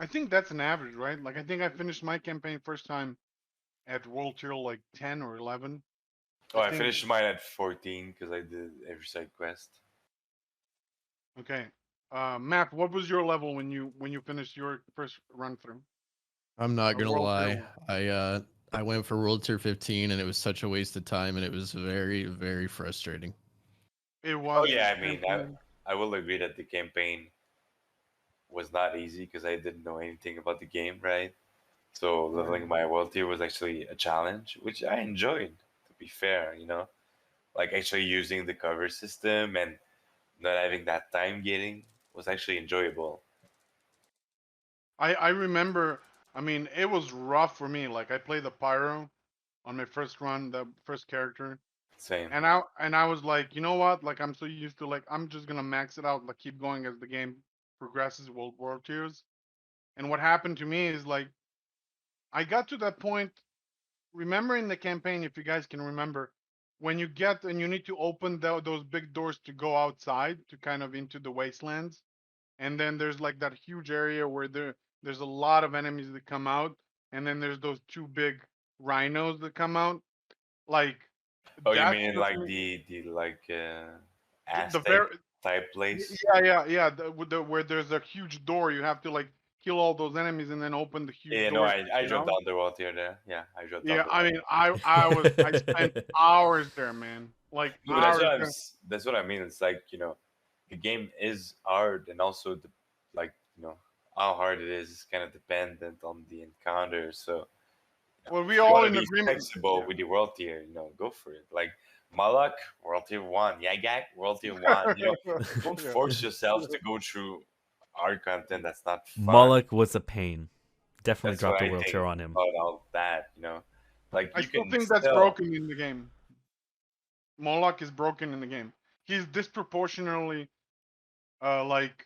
I think that's an average, right? Like I think I finished my campaign first time at world tier like 10 or 11. Oh, I think- finished mine at 14 because I did every side quest. Okay. Matt, what was your level when you finished your first run through? I'm not gonna World lie. Tier I went for World Tier 15 and it was such a waste of time and it was very, very frustrating. It Oh was. yeah, I mean, I will agree that the campaign was not easy because I didn't know anything about the game, right? So leveling my world tier was actually a challenge, which I enjoyed. To be fair, like actually using the cover system and not having that time gating was actually enjoyable. I remember. I mean, it was rough for me. Like I played the pyro on my first run, the first character, Same. and I was like, you know what? Like I'm so used to like I'm just gonna max it out, like keep going as the game progresses, world tiers. And what happened to me is like I got to that point. Remembering the campaign, if you guys can remember, when you get and you need to open those big doors to go outside to kind of into the wastelands, and then there's like that huge area where there's a lot of enemies that come out, and then there's those two big rhinos that come out. Like Oh, you that's mean in the like the like the Aztec very type place? yeah with where there's a huge door. You have to like kill all those enemies and then open the huge Yeah, no, doors. I dropped down the world tier there. Yeah, I dropped down Yeah, the I world mean, tier. I spent hours there, man. Like No, that's hours what there. that's what I mean. It's like the game is hard, and also the like how hard it is kind of dependent on the encounter. So Well, we if you all want to in be agreement. flexible Yeah. with the world tier, go for it. Like Malak, world tier 1. Yagak, world tier 1. Don't Yeah. force yourself to go through hard content that's not fun. Moloch was a pain. Definitely That's what dropped a I world tier think on him. about all that. Like I you still can think that's still. broken in the game. Moloch is broken in the game. He's disproportionately, like,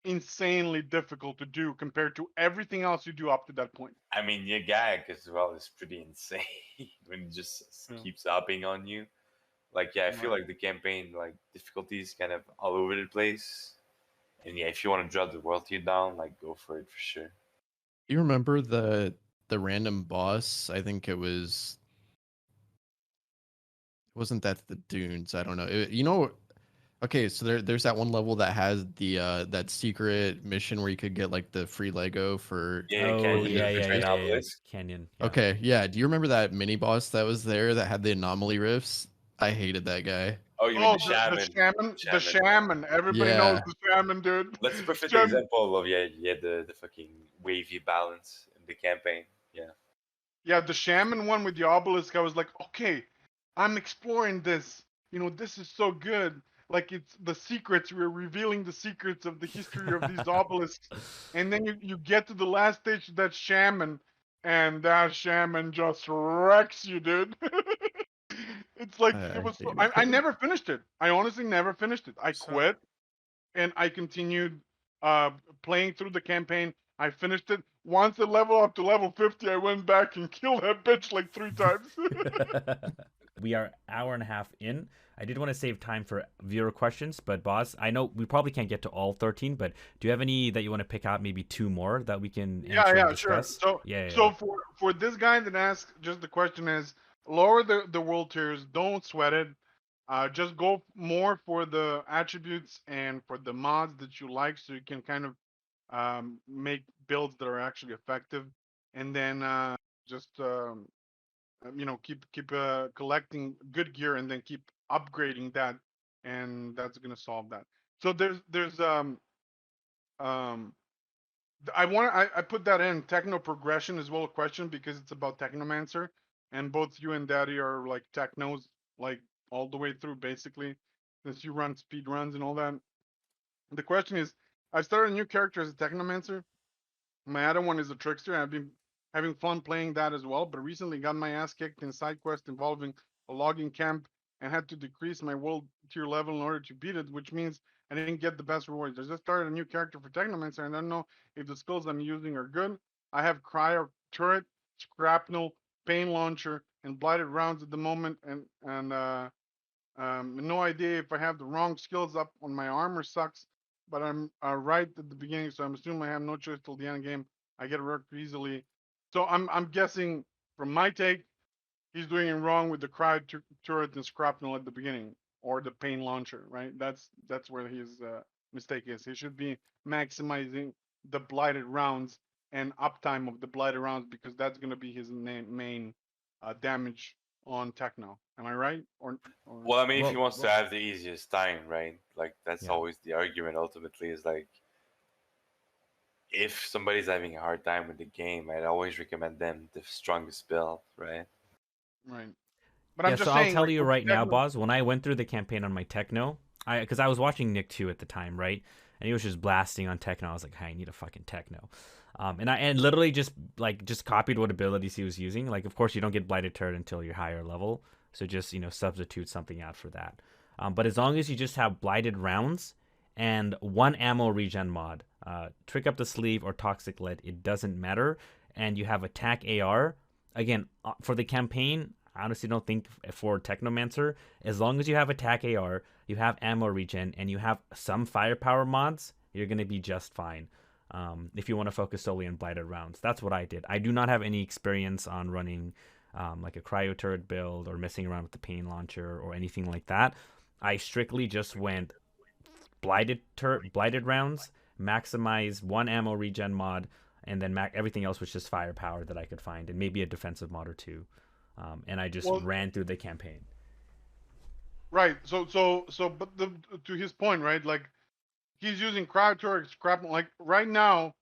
insanely difficult to do compared to everything else you do up to that point. I mean, Yagak as well is pretty insane when it just Yeah. keeps hopping on you. Like, yeah, I feel Right. like the campaign like difficulty is kind of all over the place. And yeah, if you want to drop the world tier down, like go for it for sure. You remember the random boss? I think it wasn't that the dunes? I don't know. Okay, so there's that one level that has the that secret mission where you could get like the free Lego for Yeah, Oh Canyon, yeah, the yeah, Giant yeah, yeah. Obelisk. Canyon. Yeah. Okay, yeah. Do you remember that mini boss that was there that had the anomaly rifts? I hated that guy. Oh, you mean Oh, the shaman? the shaman. Everybody knows Yeah. the shaman, dude. That's a perfect Shaman. example of yeah the fucking wavy balance in the campaign. Yeah. Yeah, the shaman one with the obelisk. I was like, okay, I'm exploring this. This is so good. Like it's the secrets. We're revealing the secrets of the history of these obelisks. And then you get to the last stage of that shaman, and that shaman just wrecks you, dude. It's like it I was. hated I him. never finished it. I honestly never finished it. I So quit and I continued uh, playing through the campaign. I finished it. Once it leveled up to level 50, I went back and killed that bitch like 3 times. We are hour and a half in. I did want to save time for viewer questions, but boss, I know we probably can't get to all 13, but do you have any that you want to pick out, maybe 2 more that we can answer and Sure. discuss? So Yeah. so for this guy that asked, just the question is lower the world tiers. Don't sweat it. Just go more for the attributes and for the mods that you like, so you can kind of make builds that are actually effective. And then keep collecting good gear and then keep upgrading that, and that's gonna solve that. So there's I put that in techno progression as well, a question, because it's about technomancer, and both you and Daddy are like technos, like all the way through basically, since you run speed runs and all that. The question is, I started a new character as a technomancer. My other one is a trickster. I've been having fun playing that as well, but recently got my ass kicked in a side quest involving a logging camp and had to decrease my world tier level in order to beat it, which means I didn't get the best rewards. I just started a new character for Technomancer and I don't know if the skills I'm using are good. I have cryo turret, shrapnel, pain launcher, and blighted rounds at the moment, and no idea if I have the wrong skills up on my armor sucks, but I'm right at the beginning, so I'm assuming I have no choice till the end of the game. I get wrecked easily. So I'm guessing from my take, he's doing it wrong with the cryo turret and shrapnel at the beginning, or the pain launcher, right? That's where his mistake is. He should be maximizing the blighted rounds and uptime of the blighted rounds, because that's going to be his main damage on techno. Am I right? Or Well, I mean, if he Well, wants to have the easiest time, right? Like that's yeah. always the argument. Ultimately, is like if somebody's having a hard time with the game, I'd always recommend them the strongest build, right? right? But Yeah, I'm so just I'll saying, tell like you with right now, techno, Boz, when I went through the campaign on my techno, because I was watching Nick too at the time, right? And he was just blasting on techno. I was like, hey, I need a fucking techno. And literally just copied what abilities he was using. Like, of course, you don't get blighted turret until you're higher level, so just substitute something out for that. But as long as you just have blighted rounds and one ammo regen mod, trick up the sleeve or toxic lead, it doesn't matter, and you have attack AR. Again, for the campaign, I honestly don't think for Technomancer, as long as you have attack AR, you have ammo regen, and you have some firepower mods, you're going to be just fine. If you want to focus solely on blighted rounds, that's what I did. I do not have any experience on running like a cryo turret build or messing around with the pain launcher or anything like that. I strictly just went blighted rounds, maximize one ammo regen mod, and then everything else was just firepower that I could find, and maybe a defensive mod or two. And I just well, ran through the campaign. right? But to his point, right? Like he's using cryo turret, shrapnel. Like right now,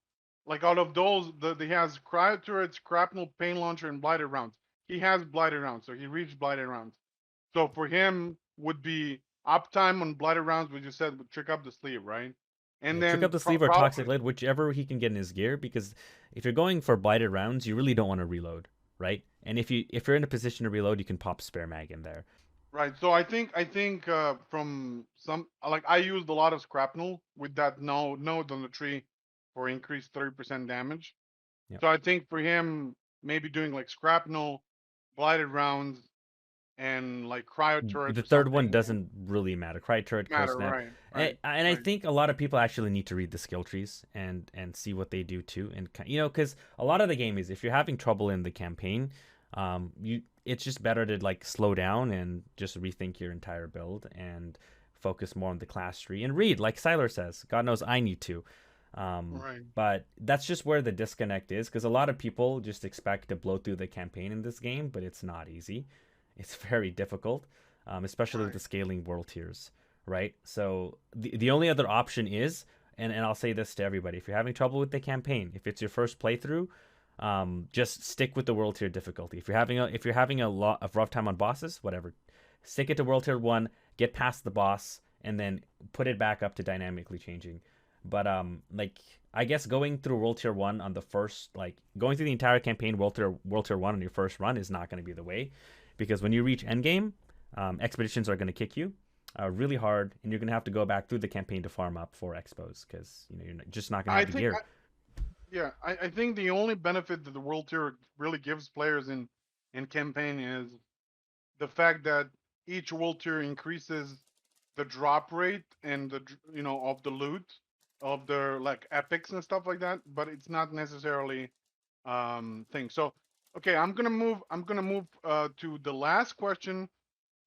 like out of those, he has cryo turret, shrapnel, pain launcher, and blighted rounds. He has blighted rounds, so he reached blighted rounds. So for him would be uptime on blighted rounds, which you said would trick up the sleeve, right? Yeah, And trick up then the sleeve or probably toxic lead, whichever he can get in his gear. Because if you're going for blighted rounds, you really don't want to reload, right? And if you're in a position to reload, you can pop spare mag in there. right. So I think from some, like I used a lot of shrapnel with that node on the tree for increased 30% damage. Yeah. So I think for him, maybe doing like shrapnel, blighted rounds, and like cryo turret The or third one something would doesn't really matter. Cry turret, cold matter, snap, right? and, Right. and I Right. think a lot of people actually need to read the skill trees and see what they do too, and because a lot of the game is if you're having trouble in the campaign, it's just better to like slow down and just rethink your entire build and focus more on the class tree and read, like Siler says. God knows I need to. Right. But that's just where the disconnect is, because a lot of people just expect to blow through the campaign in this game, but it's not easy. It's very difficult, especially with Right. the scaling world tiers, right? So the only other option is, and I'll say this to everybody: if you're having trouble with the campaign, if it's your first playthrough, just stick with the world tier difficulty. If you're having a lot of rough time on bosses, whatever, stick it to world tier 1, get past the boss, and then put it back up to dynamically changing. But like I guess going through world tier 1 on the first, like going through the entire campaign world tier 1 on your first run is not going to be the way, because when you reach endgame, expeditions are going to kick you really hard, and you're going to have to go back through the campaign to farm up for expos, because you're just not going to I have the think gear. Yeah, I think the only benefit that the World Tour really gives players in campaign is the fact that each World Tour increases the drop rate and of the loot of the like epics and stuff like that, but it's not necessarily thing. So okay, I'm gonna move to the last question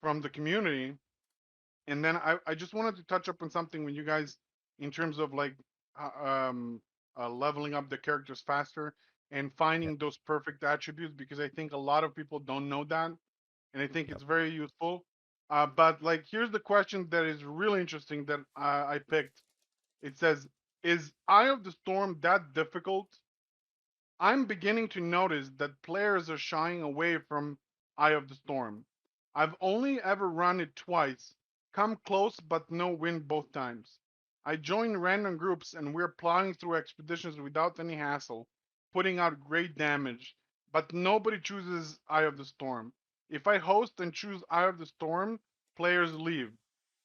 from the community, and then I just wanted to touch up on something with you guys in terms of like uh, um leveling up the characters faster. and finding those perfect attributes, because I think a lot of people don't know that, and I think Yep. it's very useful. But like, here's the question that is really interesting that I picked. It says, "Is Eye of the Storm that difficult? I'm beginning to notice that players are shying away from Eye of the Storm. I've only ever run it twice, come close but no win both times. I join random groups and we're plowing through expeditions without any hassle, putting out great damage, but nobody chooses Eye of the Storm. If I host and choose Eye of the Storm, players leave.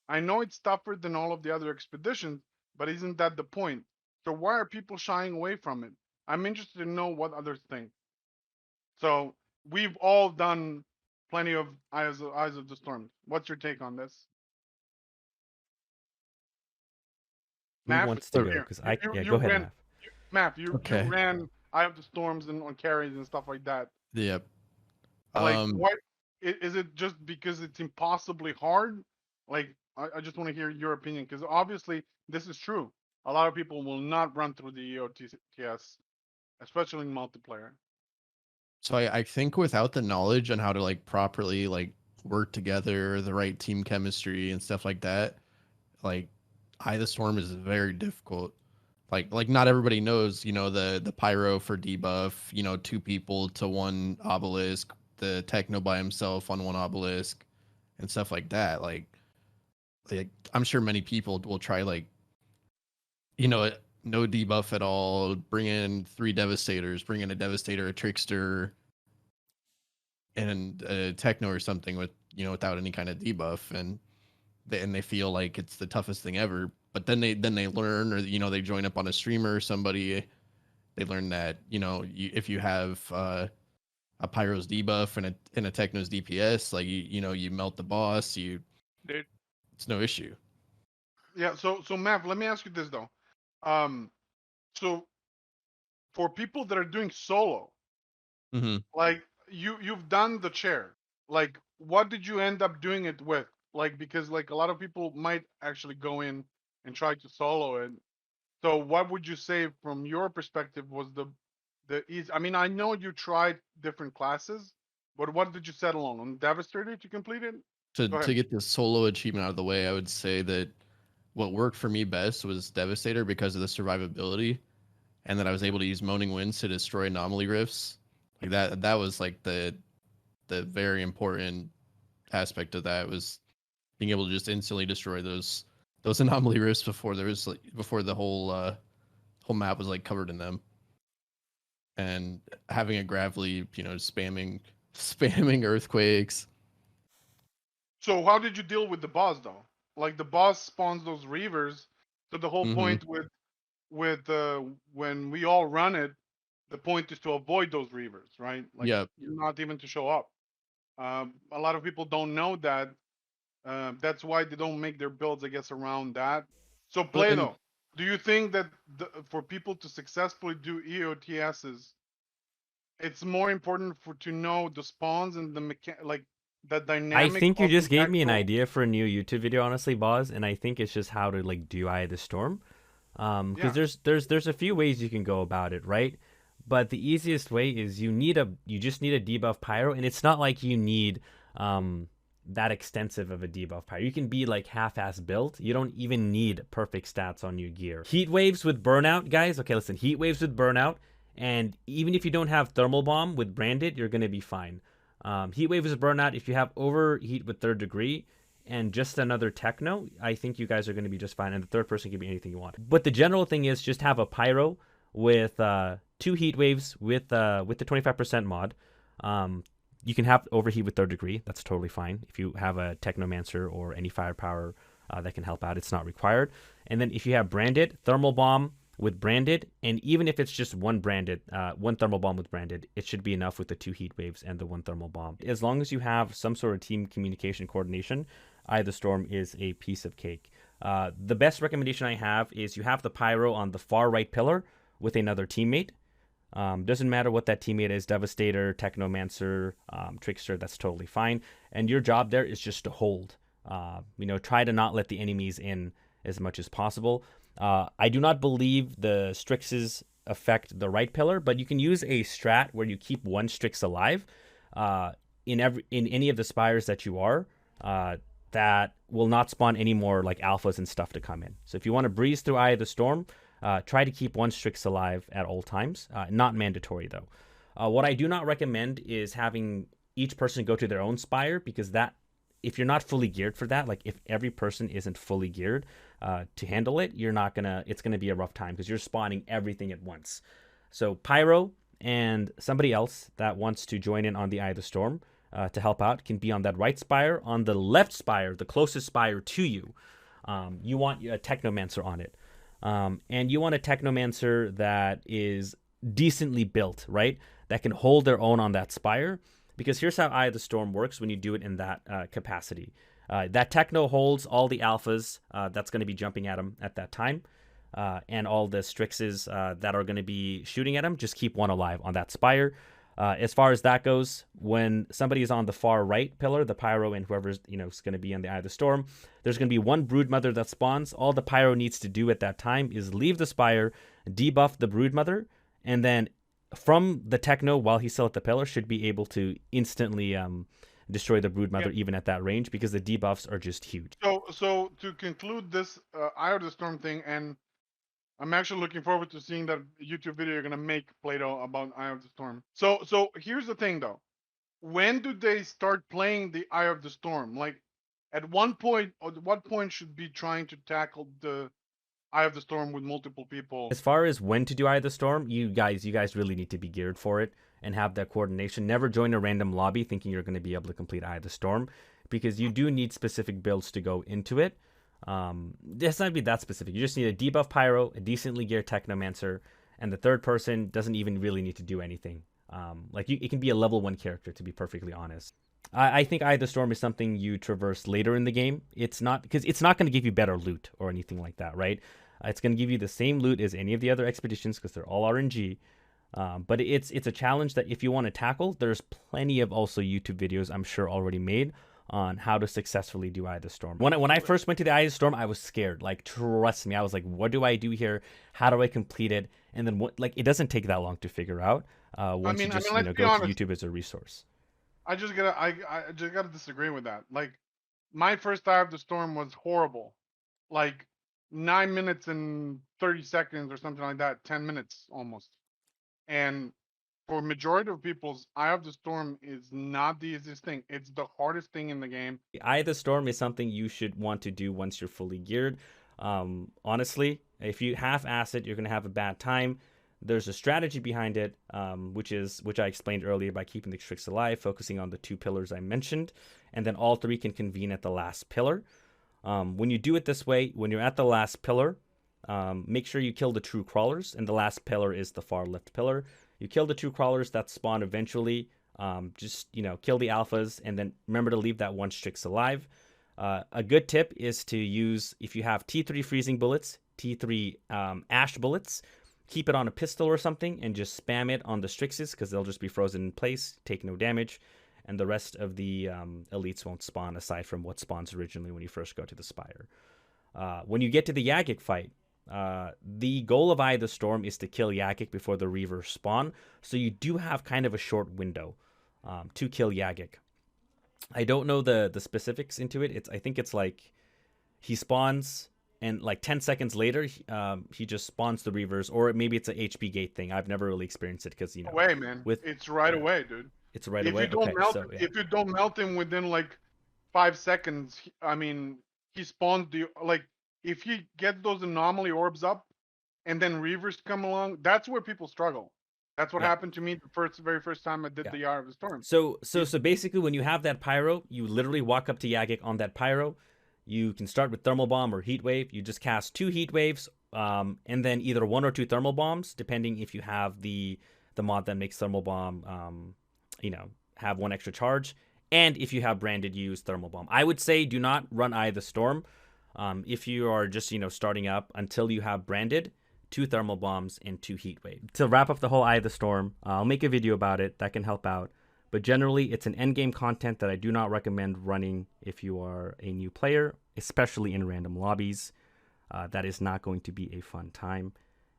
I know it's tougher than all of the other expeditions, but isn't that the point? So why are people shying away from it? I'm interested to know what others think." So we've all done plenty of Eyes of the Storm. What's your take on this? Who Math, wants to go? here. Because You, yeah, you go ahead, ran Matt. you Okay. ran Eye of the Storms and on carries and stuff like that. Yep. Like, what is it just because it's impossibly hard? Like, I just want to hear your opinion, because obviously this is true. A lot of people will not run through the EOTS, especially in multiplayer. So I think without the knowledge on how to like properly like work together, the right team chemistry and stuff like that, like Eye of the Storm is very difficult. Like not everybody knows, the pyro for debuff, two people to one obelisk, the techno by himself on one obelisk, and stuff like that. Like I'm sure many people will try like, no debuff at all, bring in 3 devastators, bring in a devastator, a trickster, and a techno or something with without any kind of debuff, and they feel like it's the toughest thing ever. But then they learn, or they join up on a streamer or somebody. They learn that if you have a pyro's debuff and a techno's DPS, like you melt the boss, Dude. it's no issue. Yeah. So Mav, let me ask you this though. Um, so for people that are doing solo, Mm-hmm. like you've done the chair, like what did you end up doing it with? Like, because like a lot of people might actually go in and try to solo it. So what would you say from your perspective was the easy? I mean, I know you tried different classes, but what did you settle on Devastator to complete it? To Go to ahead. get the solo achievement out of the way, I would say that what worked for me best was Devastator because of the survivability, and that I was able to use Moaning Winds to destroy anomaly rifts. Like that was like the very important aspect of that, was being able to just instantly destroy those anomaly rifts before the whole map was like covered in them. And having a Gravely, spamming spamming earthquakes. So how did you deal with the boss though? Like, the boss spawns those reavers. So the whole Mm-hmm. point with when we all run it, the point is to avoid those reavers, right? Like, Yep. not even to show up. A lot of people don't know that. That's why they don't make their builds, I guess, around that. So But and Plato, do you think that for people to successfully do EOTSs, it's more important to know the spawns and like the I dynamic think you of just the gave me an actual? idea for a new YouTube video, honestly, Boz, and I think it's just how to like do Eye of the Storm. Because Yeah. there's a few ways you can go about it, right? But the easiest way is you just need a debuff pyro, and it's not like you need that extensive of a debuff pyro. You can be like half-ass built. You don't even need perfect stats on your gear. Heat waves with burnout, guys. Okay, listen, heat waves with burnout, and even if you don't have thermal bomb with branded, you're gonna be fine. Heat waves with burnout. If you have overheat with 3rd degree and just another techno, I think you guys are going to be just fine. And the third person can be anything you want. But the general thing is just have a pyro with 2 heat waves with the 25% mod. You can have overheat with 3rd degree. That's totally fine. If you have a technomancer or any firepower that can help out, it's not required. And then if you have branded, thermal bomb with branded, and even if it's just one branded, one thermal bomb with branded, it should be enough with the 2 heat waves and the 1 thermal bomb. As long as you have some sort of team communication coordination, Eye of the Storm is a piece of cake. The best recommendation I have is you have the pyro on the far right pillar with another teammate. Doesn't matter what that teammate is, Devastator, Technomancer, Trickster, that's totally fine. And your job there is just to hold. Try to not let the enemies in as much as possible. I do not believe the Strixes affect the right pillar, but you can use a strat where you keep one Strix alive in any of the spires that you are. That will not spawn any more like alphas and stuff to come in. So if you want to breeze through Eye of the Storm, try to keep one Strix alive at all times. Not mandatory though. What I do not recommend is having each person go to their own spire, because that, if you're not fully geared for that, like if every person isn't fully geared to handle it, it's gonna be a rough time because you're spawning everything at once. So Pyro and somebody else that wants to join in on the Eye of the Storm to help out can be on that right spire. On the left spire, the closest spire to you, you want a Technomancer on it. And you want a Technomancer that is decently built, right? That can hold their own on that spire. Because here's how Eye of the Storm works when you do it in that capacity. That Techno holds all the alphas that's going to be jumping at him at that time. And all the Strixes that are going to be shooting at him, just keep one alive on that spire. As far as that goes, when somebody is on the far right pillar, the Pyro and whoever's is going to be on the Eye of the Storm, there's going to be one Broodmother that spawns. All the Pyro needs to do at that time is leave the spire, debuff the Broodmother, and then from the Techno, while he's still at the pillar, should be able to instantly destroy the Broodmother even at that range, because the debuffs are just huge. So to conclude this Eye of the Storm thing, and I'm actually looking forward to seeing that YouTube video you're gonna make, Plato, about Eye of the Storm. So here's the thing though. When do they start playing the Eye of the Storm? Like at what point should be trying to tackle the Eye of the Storm with multiple people? As far as when to do Eye of the Storm, you guys really need to be geared for it and have that coordination. Never join a random lobby thinking you're going to be able to complete Eye of the Storm, because you do need specific builds to go into it. It's not be that specific. You just need a debuff Pyro, a decently geared Technomancer, and the third person doesn't even really need to do anything. It can be a level 1 character, to be perfectly honest. I think Eye of the Storm is something you traverse later in the game. It's not going to give you better loot or anything like that, right? It's going to give you the same loot as any of the other expeditions because they're all RNG. But it's a challenge that if you want to tackle, there's plenty of also YouTube videos I'm sure already made on how to successfully do Eye of the Storm. When I first went to the Eye of the Storm, I was scared. Like, trust me, I was like, what do I do here? How do I complete it? And then it doesn't take that long to figure out. Once you go to YouTube as a resource. I just gotta disagree with that. Like, my first Eye of the Storm was horrible. Like 9 minutes and 30 seconds or something like that, 10 minutes almost. And for majority of people's, Eye of the Storm is not the easiest thing. It's the hardest thing in the game. Eye of the Storm is something you should want to do once you're fully geared. Honestly, if you half-ass it, you're going to have a bad time. There's a strategy behind it, which I explained earlier, by keeping the Strix alive, focusing on the 2 pillars I mentioned, and then all 3 can convene at the last pillar. When you do it this way, when you're at the last pillar, make sure you kill the true crawlers, and the last pillar is the far left pillar. You kill the 2 crawlers that spawn eventually. Just kill the alphas, and then remember to leave that 1 Strix alive. A good tip is to use, if you have T3 freezing bullets, T3 ash bullets, keep it on a pistol or something and just spam it on the Strixes, because they'll just be frozen in place, take no damage, and the rest of the elites won't spawn aside from what spawns originally when you first go to the spire. When you get to the Yagic fight, the goal of Eye of the Storm is to kill Yagic before the Reavers spawn, so you do have kind of a short window to kill Yagic. I don't know the specifics into it. I think it's like he spawns, and like 10 seconds later, he just spawns the Reavers, or maybe it's a HP gate thing. I've never really experienced it because away, man. It's right away, dude. It's right away. If you don't melt him within like 5 seconds, I mean, he spawns if he gets those anomaly orbs up, and then Reavers come along, that's where people struggle. That's what happened to me the very first time I did the Eye of the Storm. So basically, when you have that Pyro, you literally walk up to Yagic on that Pyro. You can start with Thermal Bomb or Heat Wave. You just cast 2 Heat Waves, and then either 1 or 2 Thermal Bombs, depending if you have the mod that makes Thermal Bomb, have 1 extra charge. And if you have branded, use Thermal Bomb. I would say do not run Eye of the Storm if you are just, starting up, until you have branded 2 Thermal Bombs and 2 Heat Wave. To wrap up the whole Eye of the Storm, I'll make a video about it that can help out. But generally, it's an endgame content that I do not recommend running if you are a new player, especially in random lobbies. That is not going to be a fun time.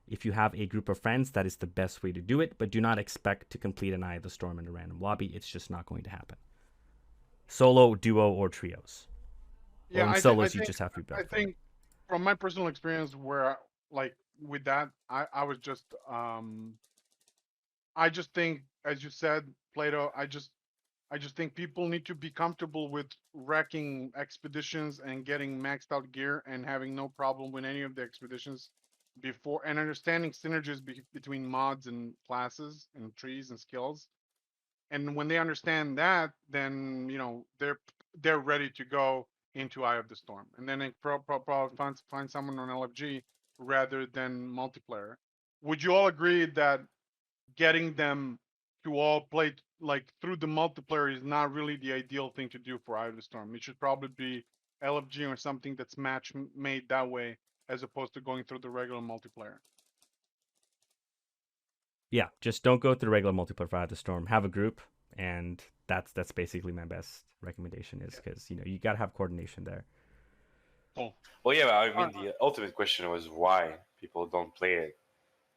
If you have a group of friends, that is the best way to do it, but do not expect to complete an Eye of the Storm in a random lobby. It's just not going to happen. Solo, duo, or trios. Yeah, Well, in solos, you just have to be I built for it. think from my personal experience, where like with that, I was just I just think, as you said, Plato, I just think people need to be comfortable with wrecking expeditions and getting maxed out gear and having no problem with any of the expeditions before, and understanding synergies between mods and classes and trees and skills. And when they understand that, then they're ready to go into Eye of the Storm, and then they probably find someone on LFG rather than multiplayer. Would you all agree that getting them to all play like through the multiplayer is not really the ideal thing to do for Eye of the Storm? It should probably be LFG or something that's match made that way, as opposed to going through the regular multiplayer. Yeah, just don't go through regular multiplayer for Eye of the Storm. Have a group, and that's basically my best recommendation, is because you got to have coordination there. Cool. Well, yeah, I mean, the ultimate question was why people don't play it.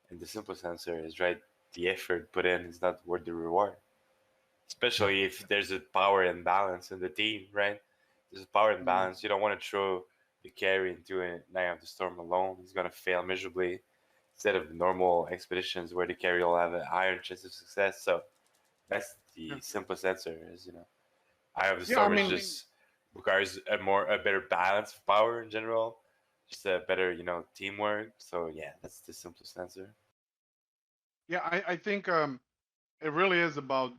And the simplest answer is, right, the effort put in is not worth the reward. Especially if there's a power imbalance in the team, right? There's a power imbalance. You don't want to throw the carry into a Eye of the Storm alone. He's going to fail miserably, instead of the normal expeditions where the carry will have a higher chance of success. So that's the simplest answer is, Eye of the Storm is just requires a better balance of power in general, just a better, teamwork. So yeah, that's the simplest answer. Yeah, I think it really is about,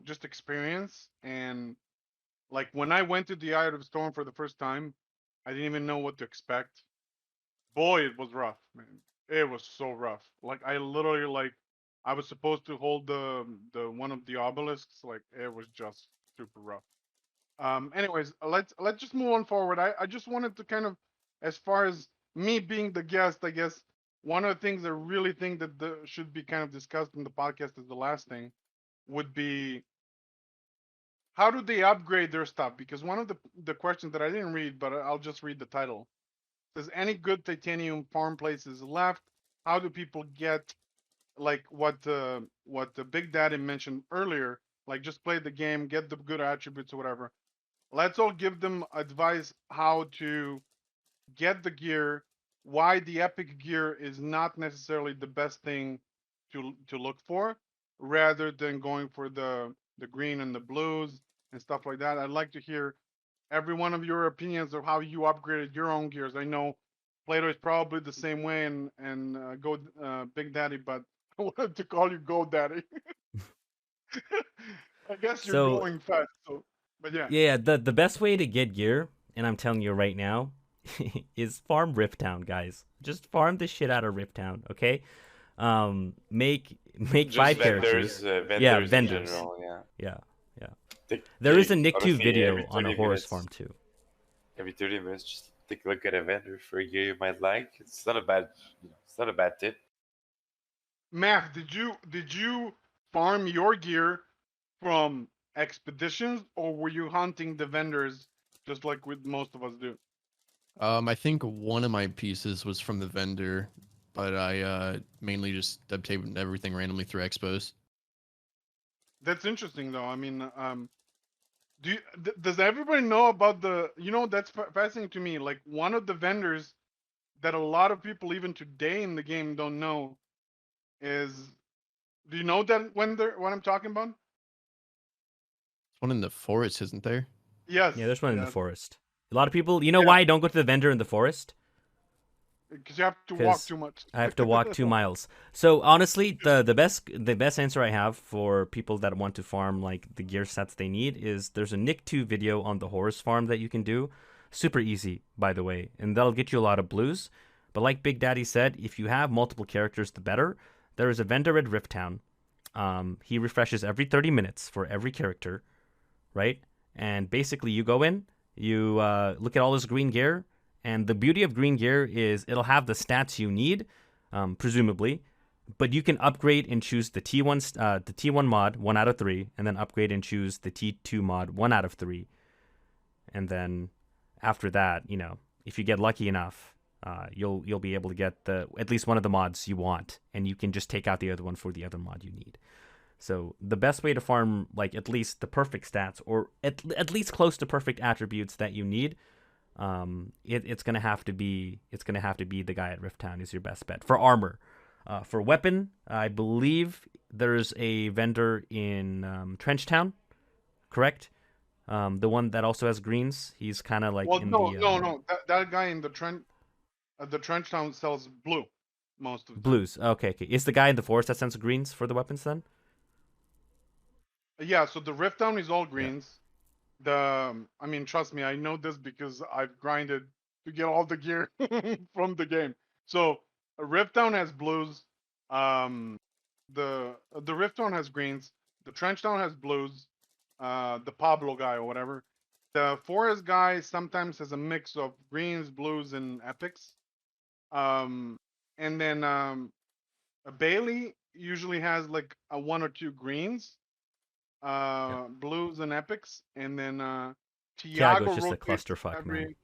just experience. And like when I went to the Eye of the Storm for the first time, I didn't even know what to expect. Boy, it was rough, man. It was so rough. Like I literally I was supposed to hold the one of the obelisks. Like it was just super rough. Anyways, let's just move on forward. I just wanted to kind of, as far as me being the guest, I guess one of the things I really think that should be kind of discussed in the podcast is the last thing would be, how do they upgrade their stuff? Because one of the questions that I didn't read, but I'll just read the title. Does any good titanium farm places left? How do people get, like what the Big Daddy mentioned earlier, like just play the game, get the good attributes or whatever. Let's all give them advice how to get the gear, why the epic gear is not necessarily the best thing to look for, rather than going for the green and the blues and stuff like that. I'd like to hear every one of your opinions of how you upgraded your own gears. I know Plato is probably the same way, and go Big Daddy, but I wanted to call you Go Daddy. I guess you're going fast, so but yeah. Yeah, the best way to get gear, and I'm telling you right now, is farm Riptown, guys. Just farm the shit out of Riptown, okay? Make just 5 vendors, characters. yeah, Vendors. in general, yeah. There is a Nick 2 honestly, video every on a 30 Horus minutes- farm too. Every 30 minutes, just take a look at a vendor for a gear you might like. It's not a bad tip. Matt, did you farm your gear from expeditions, or were you hunting the vendors just like with most of us do? I think one of my pieces was from the vendor, but I mainly just obtained everything randomly through expos. That's interesting, though. I mean, does everybody know about the? That's fascinating to me. Like one of the vendors that a lot of people, even today in the game, don't know is. Do you know that what I'm talking about? There's one in the forest, isn't there? Yes. Yeah, there's one in the yes. forest. A lot of people, why I don't go to the vendor in the forest? Because you have to walk too much. I have to walk 2 miles. So honestly, the best answer I have for people that want to farm like the gear sets they need is there's a Nick 2 video on the Horus farm that you can do. Super easy, by the way, and that'll get you a lot of blues. But like Big Daddy said, if you have multiple characters, the better. There is a vendor at Rifttown. He refreshes every 30 minutes for every character, right? And basically you go in, you look at all this green gear, and the beauty of green gear is it'll have the stats you need, presumably, but you can upgrade and choose the T1 mod 1 out of 3, and then upgrade and choose the T2 mod 1 out of 3. And then after that, if you get lucky enough, you'll be able to get at least one of the mods you want, and you can just take out the other one for the other mod you need. So the best way to farm like at least the perfect stats, or at least close to perfect attributes that you need, it's gonna have to be the guy at Rift Town is your best bet for armor. For weapon, I believe there's a vendor in Trench Town, correct? The one that also has greens. He's kind of like Well, in no. That guy in the trench town sells blue most of the time. blues. Okay. Is the guy in the forest that sends greens for the weapons then? Yeah, so the Rift Town is all greens. I mean, trust me, I know this because I've grinded to get all the gear from the game. So Rift Town has blues. The Rift Town has greens. The Trench Town has blues. The Pablo guy or whatever. The Forest guy sometimes has a mix of greens, blues, and epics. And then Bailey usually has like a one or two greens, blues and epics, and then Tiago's Tiago just a rotates clusterfuck, man.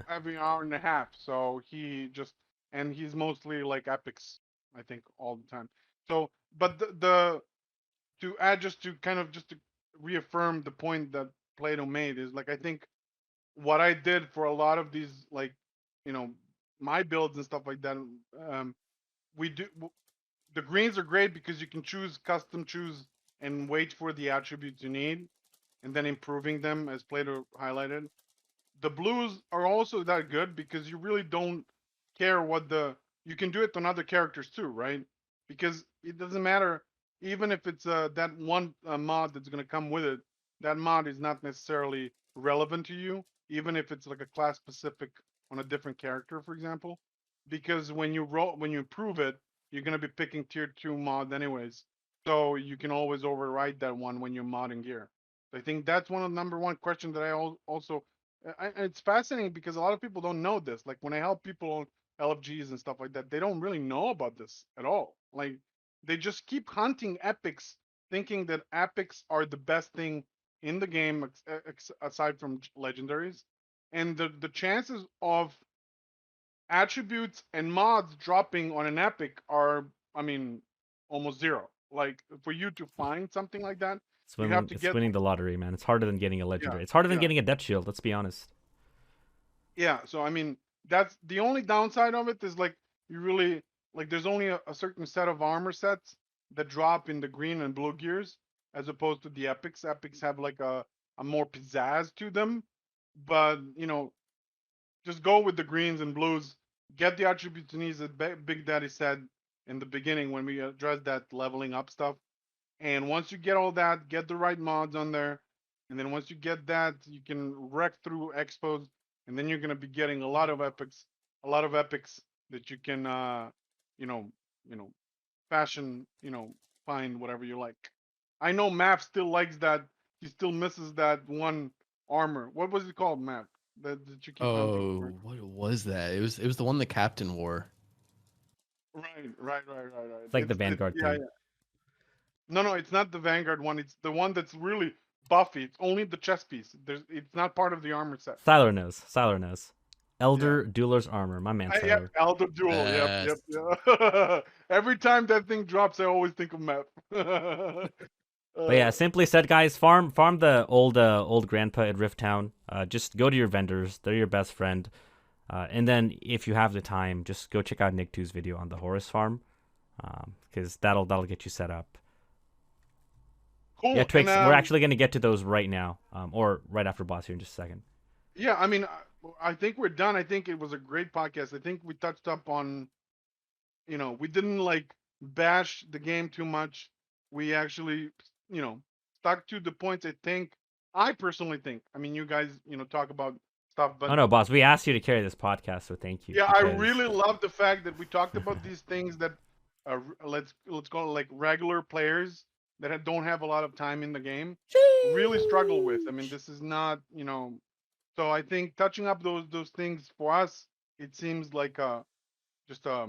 every hour and a half. So he's mostly like epics, I think, all the time. So, but the to add just to reaffirm the point that Plato made is like I think what I did for a lot of these like my builds and stuff like that. We do the greens are great because you can custom choose and wait for the attributes you need, and then improving them as Plato highlighted. The blues are also that good because you really don't care you can do it on other characters too, right? Because it doesn't matter even if it's that one mod that's going to come with it. That mod is not necessarily relevant to you, even if it's like a class specific on a different character, for example. Because when you improve it, you're going to be picking tier 2 mod anyways. So you can always override that one when you're modding gear. So I think that's one of the number one questions that I also it's fascinating because a lot of people don't know this. Like when I help people on LFGs and stuff like that, they don't really know about this at all. Like they just keep hunting epics, thinking that epics are the best thing in the game aside from legendaries, and the chances of attributes and mods dropping on an epic are, I mean, almost zero. Like for you to find something like that, you have to get Winning the lottery, man. It's harder than getting a yeah, legendary. It's harder than yeah. getting a death shield. Let's be honest. Yeah, so I mean, that's the only downside of it is like you really like there's only a certain set of armor sets that drop in the green and blue gears as opposed to the epics. Epics have like a more pizzazz to them, but just go with the greens and blues. Get the attributes you need, as Big Daddy said in the beginning when we addressed that leveling up stuff. And once you get all that, get the right mods on there. And then once you get that, you can wreck through expos. And then you're going to be getting a lot of epics that you can, you know, you know, fashion, find whatever you like. I know Map still likes that. He still misses that one armor. What was it called, Map? That you keep hunting for? Oh, what was that? It was the one the captain wore. Right. It's like the Vanguard yeah, thing. yeah. No, it's not the Vanguard one. It's the one that's really buffy. It's only the chest piece. It's not part of the armor set. Siler knows. Yeah. Elder Dueler's armor. My man, Yep, Siler. Elder Duel. Yep. Yeah. Every time that thing drops, I always think of Map. But yeah, simply said, guys, farm the old grandpa at Rift Town. Just go to your vendors; they're your best friend. And then if you have the time, just go check out Nick 2's video on the Horus farm, because that'll get you set up. Cool. Yeah, Twix, And, we're actually gonna get to those right now, or right after Boss here in just a second. yeah, I mean, I think we're done. I think it was a great podcast. I think we touched up on, we didn't like bash the game too much. We actually, stuck to the points. I personally think. I mean, you guys, talk about stuff, but Oh no, boss, we asked you to carry this podcast, so thank you. yeah, I because- really love the fact that we talked about these things that, let's call it like regular players that don't have a lot of time in the game really struggle with. I mean, this is not, So I think touching up those things for us, it seems like just a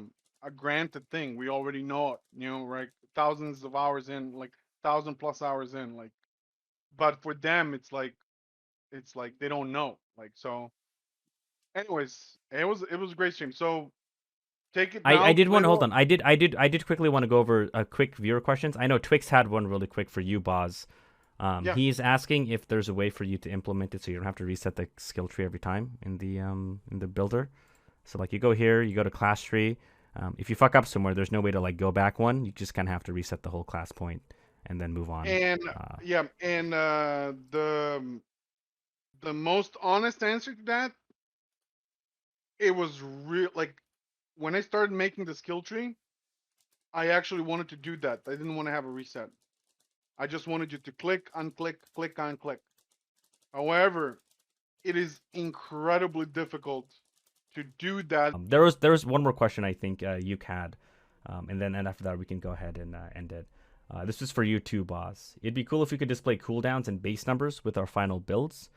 granted thing. We already know it, right? Thousands of hours in, like 1,000+ hours in, like. But for them, it's like they don't know, like so. Anyways, it was a great stream. So take it I now, did one. Plato. Hold on. I did quickly want to go over quick viewer questions. I know Twix had one really quick for you, Boz. Yeah. He's asking if there's a way for you to implement it so you don't have to reset the skill tree every time in the builder. So like you go here, you go to class tree. If you fuck up somewhere, there's no way to like go back one. You just kind of have to reset the whole class point and then move on. And yeah, and the most honest answer to that, it was real. Like when I started making the skill tree, I actually wanted to do that. I didn't want to have a reset. I just wanted you to click, unclick, click, unclick. However, it is incredibly difficult to do that. There was one more question I think you had, and after that we can go ahead and end it. This is for you too, boss. It'd be cool if you could display cooldowns and base numbers with our final builds.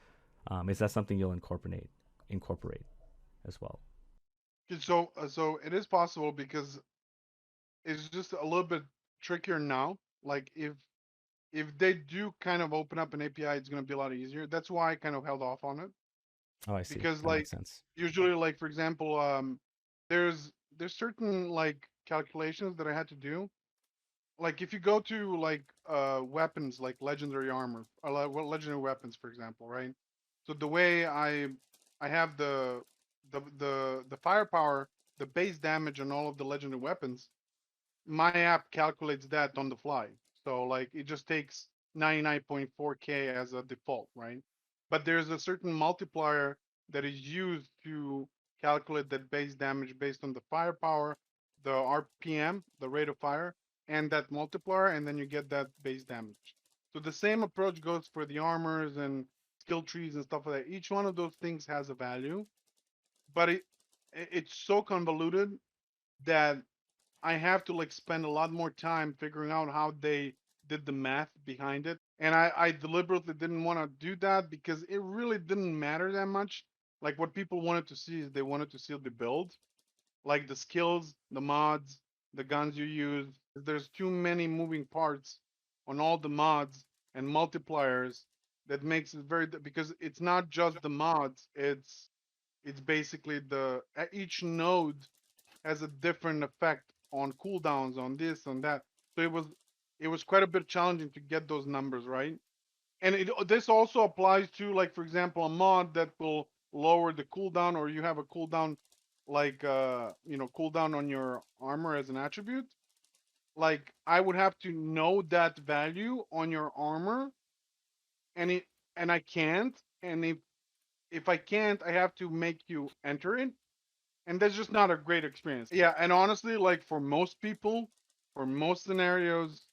Is that something you'll incorporate as well? So it is possible because it's just a little bit trickier now. Like if they do kind of open up an API, it's going to be a lot easier. That's why I kind of held off on it. Oh, I see. Because That like makes sense. usually, like for example, there's certain like calculations that I had to do. Like if you go to like weapons like legendary armor or legendary weapons, for example, right? So the way I have the firepower, the base damage on all of the legendary weapons, my app calculates that on the fly. So like it just takes 99.4K as a default, right? But there's a certain multiplier that is used to calculate that base damage based on the firepower, the RPM, the rate of fire, and that multiplier, and then you get that base damage. So the same approach goes for the armors and skill trees and stuff like that. Each one of those things has a value, but it's so convoluted that I have to like spend a lot more time figuring out how they did the math behind it. And I deliberately didn't want to do that because it really didn't matter that much. Like what people wanted to see is they wanted to see the build, like the skills, the mods, the guns you use. There's too many moving parts on all the mods and multipliers that makes it very because it's not just the mods, it's basically each node has a different effect on cooldowns, on this, on that. So it was quite a bit challenging to get those numbers right. And this also applies to like for example a mod that will lower the cooldown, or you have a cooldown like cooldown on your armor as an attribute. Like I would have to know that value on your armor, and I can't. And if I can't, I have to make you enter it, and that's just not a great experience. Yeah, and honestly, like for most people, for most scenarios,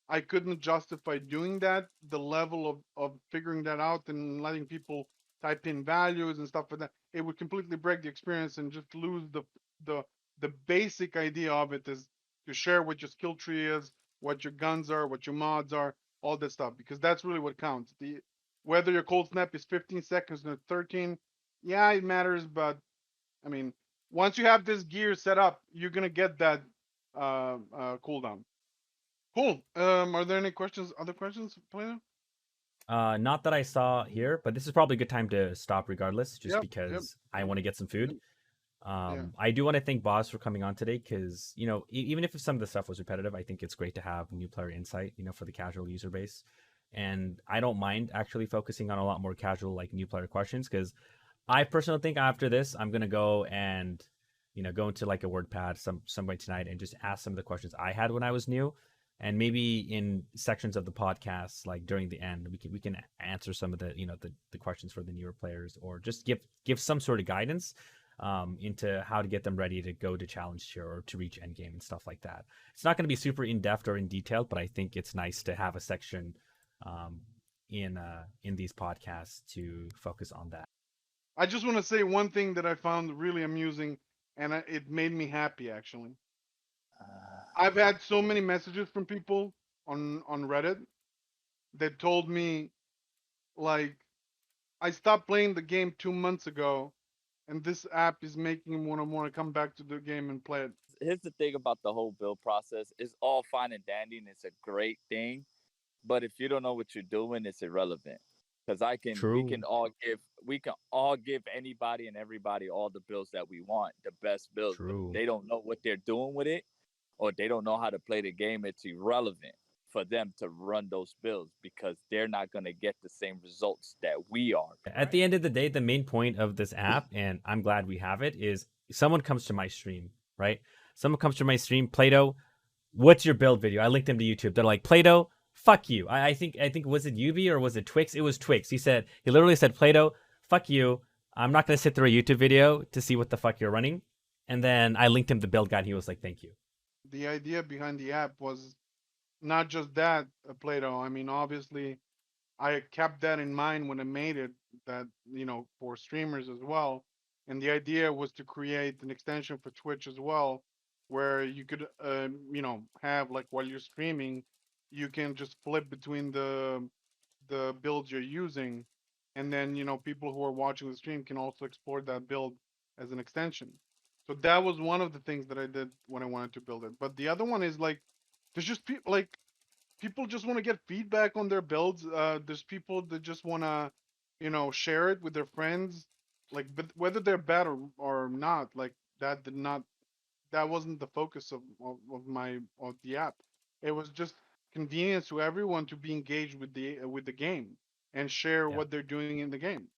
I couldn't justify doing that. The level of figuring that out and letting people type in values and stuff like that, it would completely break the experience and just lose the the basic idea of it is to share what your skill tree is, what your guns are, what your mods are, all that stuff, because that's really what counts. The whether your cold snap is 15 seconds or 13, yeah, it matters, but I mean, once you have this gear set up, you're gonna get that cooldown. Cool. Are there any questions? Other questions, Plano? Not that I saw here, but this is probably a good time to stop regardless, just Yep. Yep. because I want to get some food. Yeah. I do want to thank Boz for coming on today because, even if some of the stuff was repetitive, I think it's great to have new player insight, for the casual user base. And I don't mind actually focusing on a lot more casual, like new player questions because I personally think after this, I'm going to go and, go into like a WordPad some way tonight and just ask some of the questions I had when I was new. And maybe in sections of the podcast, like during the end, we can answer some of the the questions for the newer players, or just give some sort of guidance into how to get them ready to go to challenge tier or to reach endgame and stuff like that. It's not going to be super in depth or in detail, but I think it's nice to have a section in these podcasts to focus on that. I just want to say one thing that I found really amusing, and it made me happy actually. I've had so many messages from people on Reddit that told me like I stopped playing the game 2 months ago, and this app is making me want to come back to the game and play it. Here's the thing about the whole build process. It's all fine and dandy and it's a great thing. But if you don't know what you're doing, it's irrelevant. because True. we can all give anybody and everybody all the builds that we want, the best builds. But True. if they don't know what they're doing with it, or they don't know how to play the game, it's irrelevant for them to run those builds because they're not going to get the same results that we are. At the end of the day, the main point of this app, and I'm glad we have it, is someone comes to my stream, right? Someone comes to my stream, Plato, what's your build video? I linked him to YouTube. They're like, Plato, fuck you. I think was it Ubi or was it Twix? It was Twix. He literally said, Plato, fuck you. I'm not gonna sit through a YouTube video to see what the fuck you're running. And then I linked him the build guide. And he was like, thank you. The idea behind the app was not just that, Plato. I mean, obviously, I kept that in mind when I made it, that, for streamers as well. And the idea was to create an extension for Twitch as well, where you could, have, like, while you're streaming, you can just flip between the builds you're using, and then people who are watching the stream can also explore that build as an extension. So that was one of the things that I did when I wanted to build it. But the other one is, like, there's just people just want to get feedback on their builds. There's people that just want to, share it with their friends, like, but whether they're bad or not, like, that wasn't the focus of the app. It was just convenience to everyone to be engaged with the game and share Yeah. what they're doing in the game.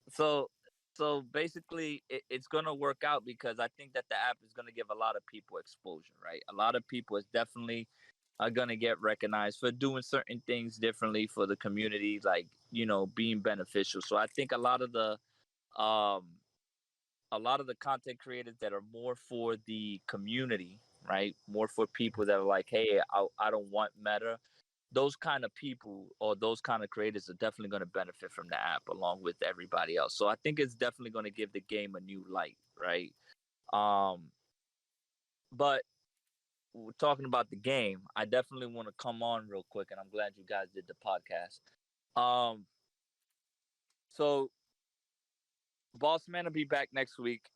So basically, it's gonna work out because I think that the app is gonna give a lot of people exposure, right? A lot of people is definitely are gonna get recognized for doing certain things differently for the community, like being beneficial. So I think um a lot of the content creators that are more for the community, right? More for people that are like, hey, I don't want meta. Those kind of people or those kind of creators are definitely going to benefit from the app along with everybody else. So I think it's definitely going to give the game a new light, right? But we're talking about the game. I definitely want to come on real quick, and I'm glad you guys did the podcast. So Boss Man will be back next week.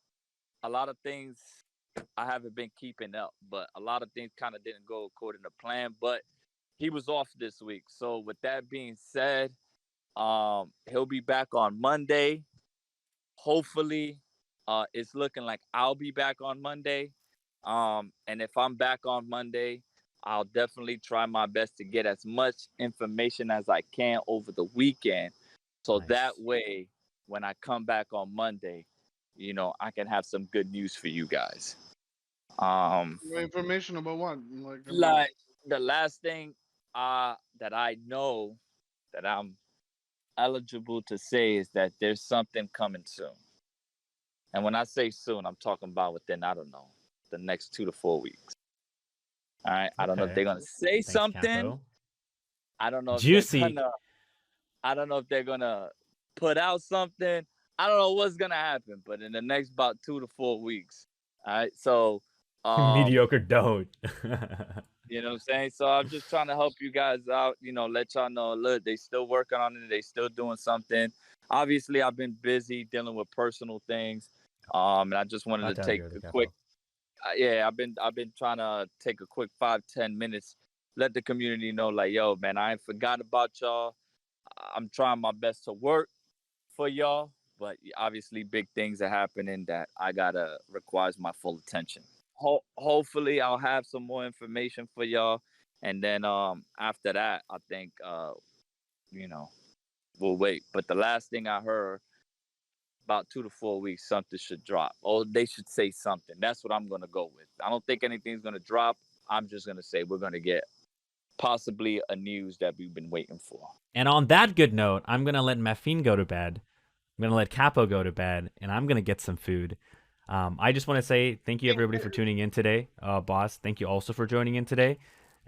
A lot of things I haven't been keeping up, but a lot of things kind of didn't go according to plan. But he was off this week. So with that being said, he'll be back on Monday. Hopefully, it's looking like I'll be back on Monday. And if I'm back on Monday, I'll definitely try my best to get as much information as I can over the weekend. So Nice. that way, when I come back on Monday, I can have some good news for you guys. Information about what? Like the last thing that I know that I'm eligible to say is that there's something coming soon. And when I say soon, I'm talking about within, I don't know, the next 2 to 4 weeks. All right. I don't know if Okay. they're gonna say Thanks, something. Capo. I don't know if Juicy. they're gonna put out something. I don't know what's gonna happen, but in the next about 2 to 4 weeks. All right. So Mediocre don't. you know what I'm saying? So I'm just trying to help you guys out, let y'all know, look, they still working on it. They still doing something. Obviously, I've been busy dealing with personal things. And I just wanted to take a quick, I've been trying to take a quick 5-10 minutes, let the community know, like, yo, man, I ain't forgot about y'all. I'm trying my best to work for y'all, but obviously big things are happening that I gotta requires my full attention. Hopefully I'll have some more information for y'all, and then after that I think we'll wait. But the last thing I heard, about 2 to 4 weeks, something should drop. Oh, they should say something. That's what I'm gonna go with. I don't think anything's gonna drop. I'm just gonna say we're gonna get possibly a news that we've been waiting for. And on that good note, I'm gonna let Maffeine go to bed. I'm gonna let Capo go to bed, and I'm gonna get some food. I just want to say thank you everybody for tuning in today. Boss, thank you also for joining in today.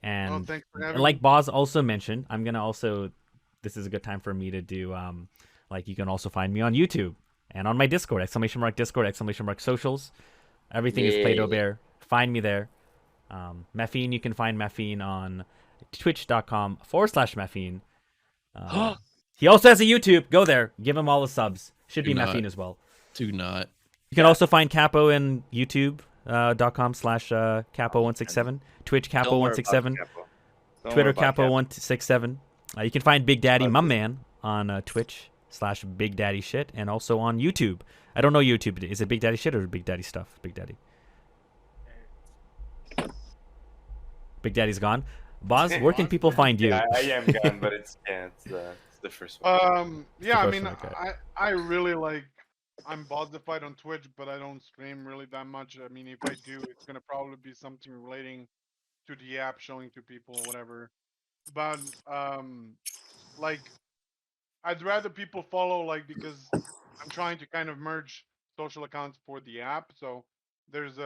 And thanks for having like me. Boss also mentioned, I'm gonna also, this is a good time for me to do like, you can also find me on YouTube and on my Discord, !Discord, !Socials. Everything is Play-Doh Bear. Find me there. Maffeine, you can find Maffeine on twitch.com/Maffeine. He also has a YouTube. Go there. Give him all the subs. Should be Maffeine as well. Do not. You can also find Capo in youtube.com/Capo167, Twitch Capo167, Twitter Capo167. You can find Big Daddy, my man, on Twitch/bigdaddyshyt and also on YouTube. I don't know YouTube. Is it Big Daddy Shit or Big Daddy Stuff? Big Daddy. Big Daddy's gone. Boz, where can people find you? Yeah, I am gone, but it's the first one. Yeah, I first mean, one, okay. I really like. I'm Bozzified on Twitch, but I don't stream really that much. I mean, if I do, it's gonna probably be something relating to the app, showing to people, whatever. But like, I'd rather people follow, like, because I'm trying to kind of merge social accounts for the app. So there's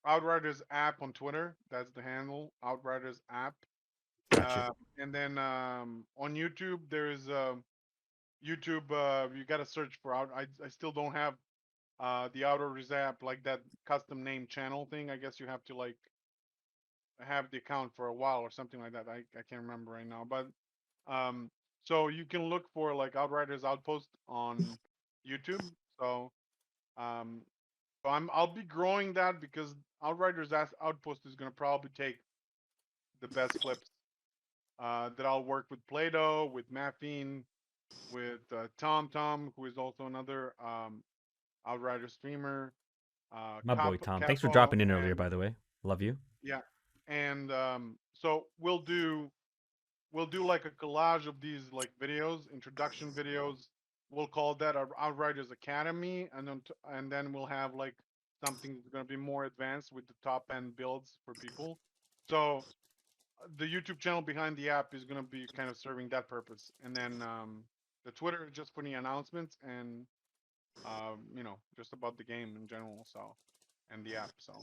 Outriders app on Twitter. That's the handle, Outriders app. Gotcha. And then on YouTube, there's YouTube. You gotta search for out. I still don't have the Outriders app, like that custom name channel thing. I guess you have to like have the account for a while or something like that. I can't remember right now, but um, so you can look for like Outriders Outpost on YouTube. So um, I'll be growing that because Outriders Outpost is gonna probably take the best clips that I'll work with Play-Doh, with Maffeine, with Tom, who is also another Outrider streamer. My boy Tom. Thanks for Capo, dropping in earlier, and by the way. Love you. yeah, and so we'll do like a collage of these like videos, introduction videos. We'll call that our Outriders Academy, and then we'll have like something that's gonna be more advanced with the top end builds for people. So the YouTube channel behind the app is gonna be kind of serving that purpose, and then the Twitter is just for the announcements and just about the game in general. So and the app. So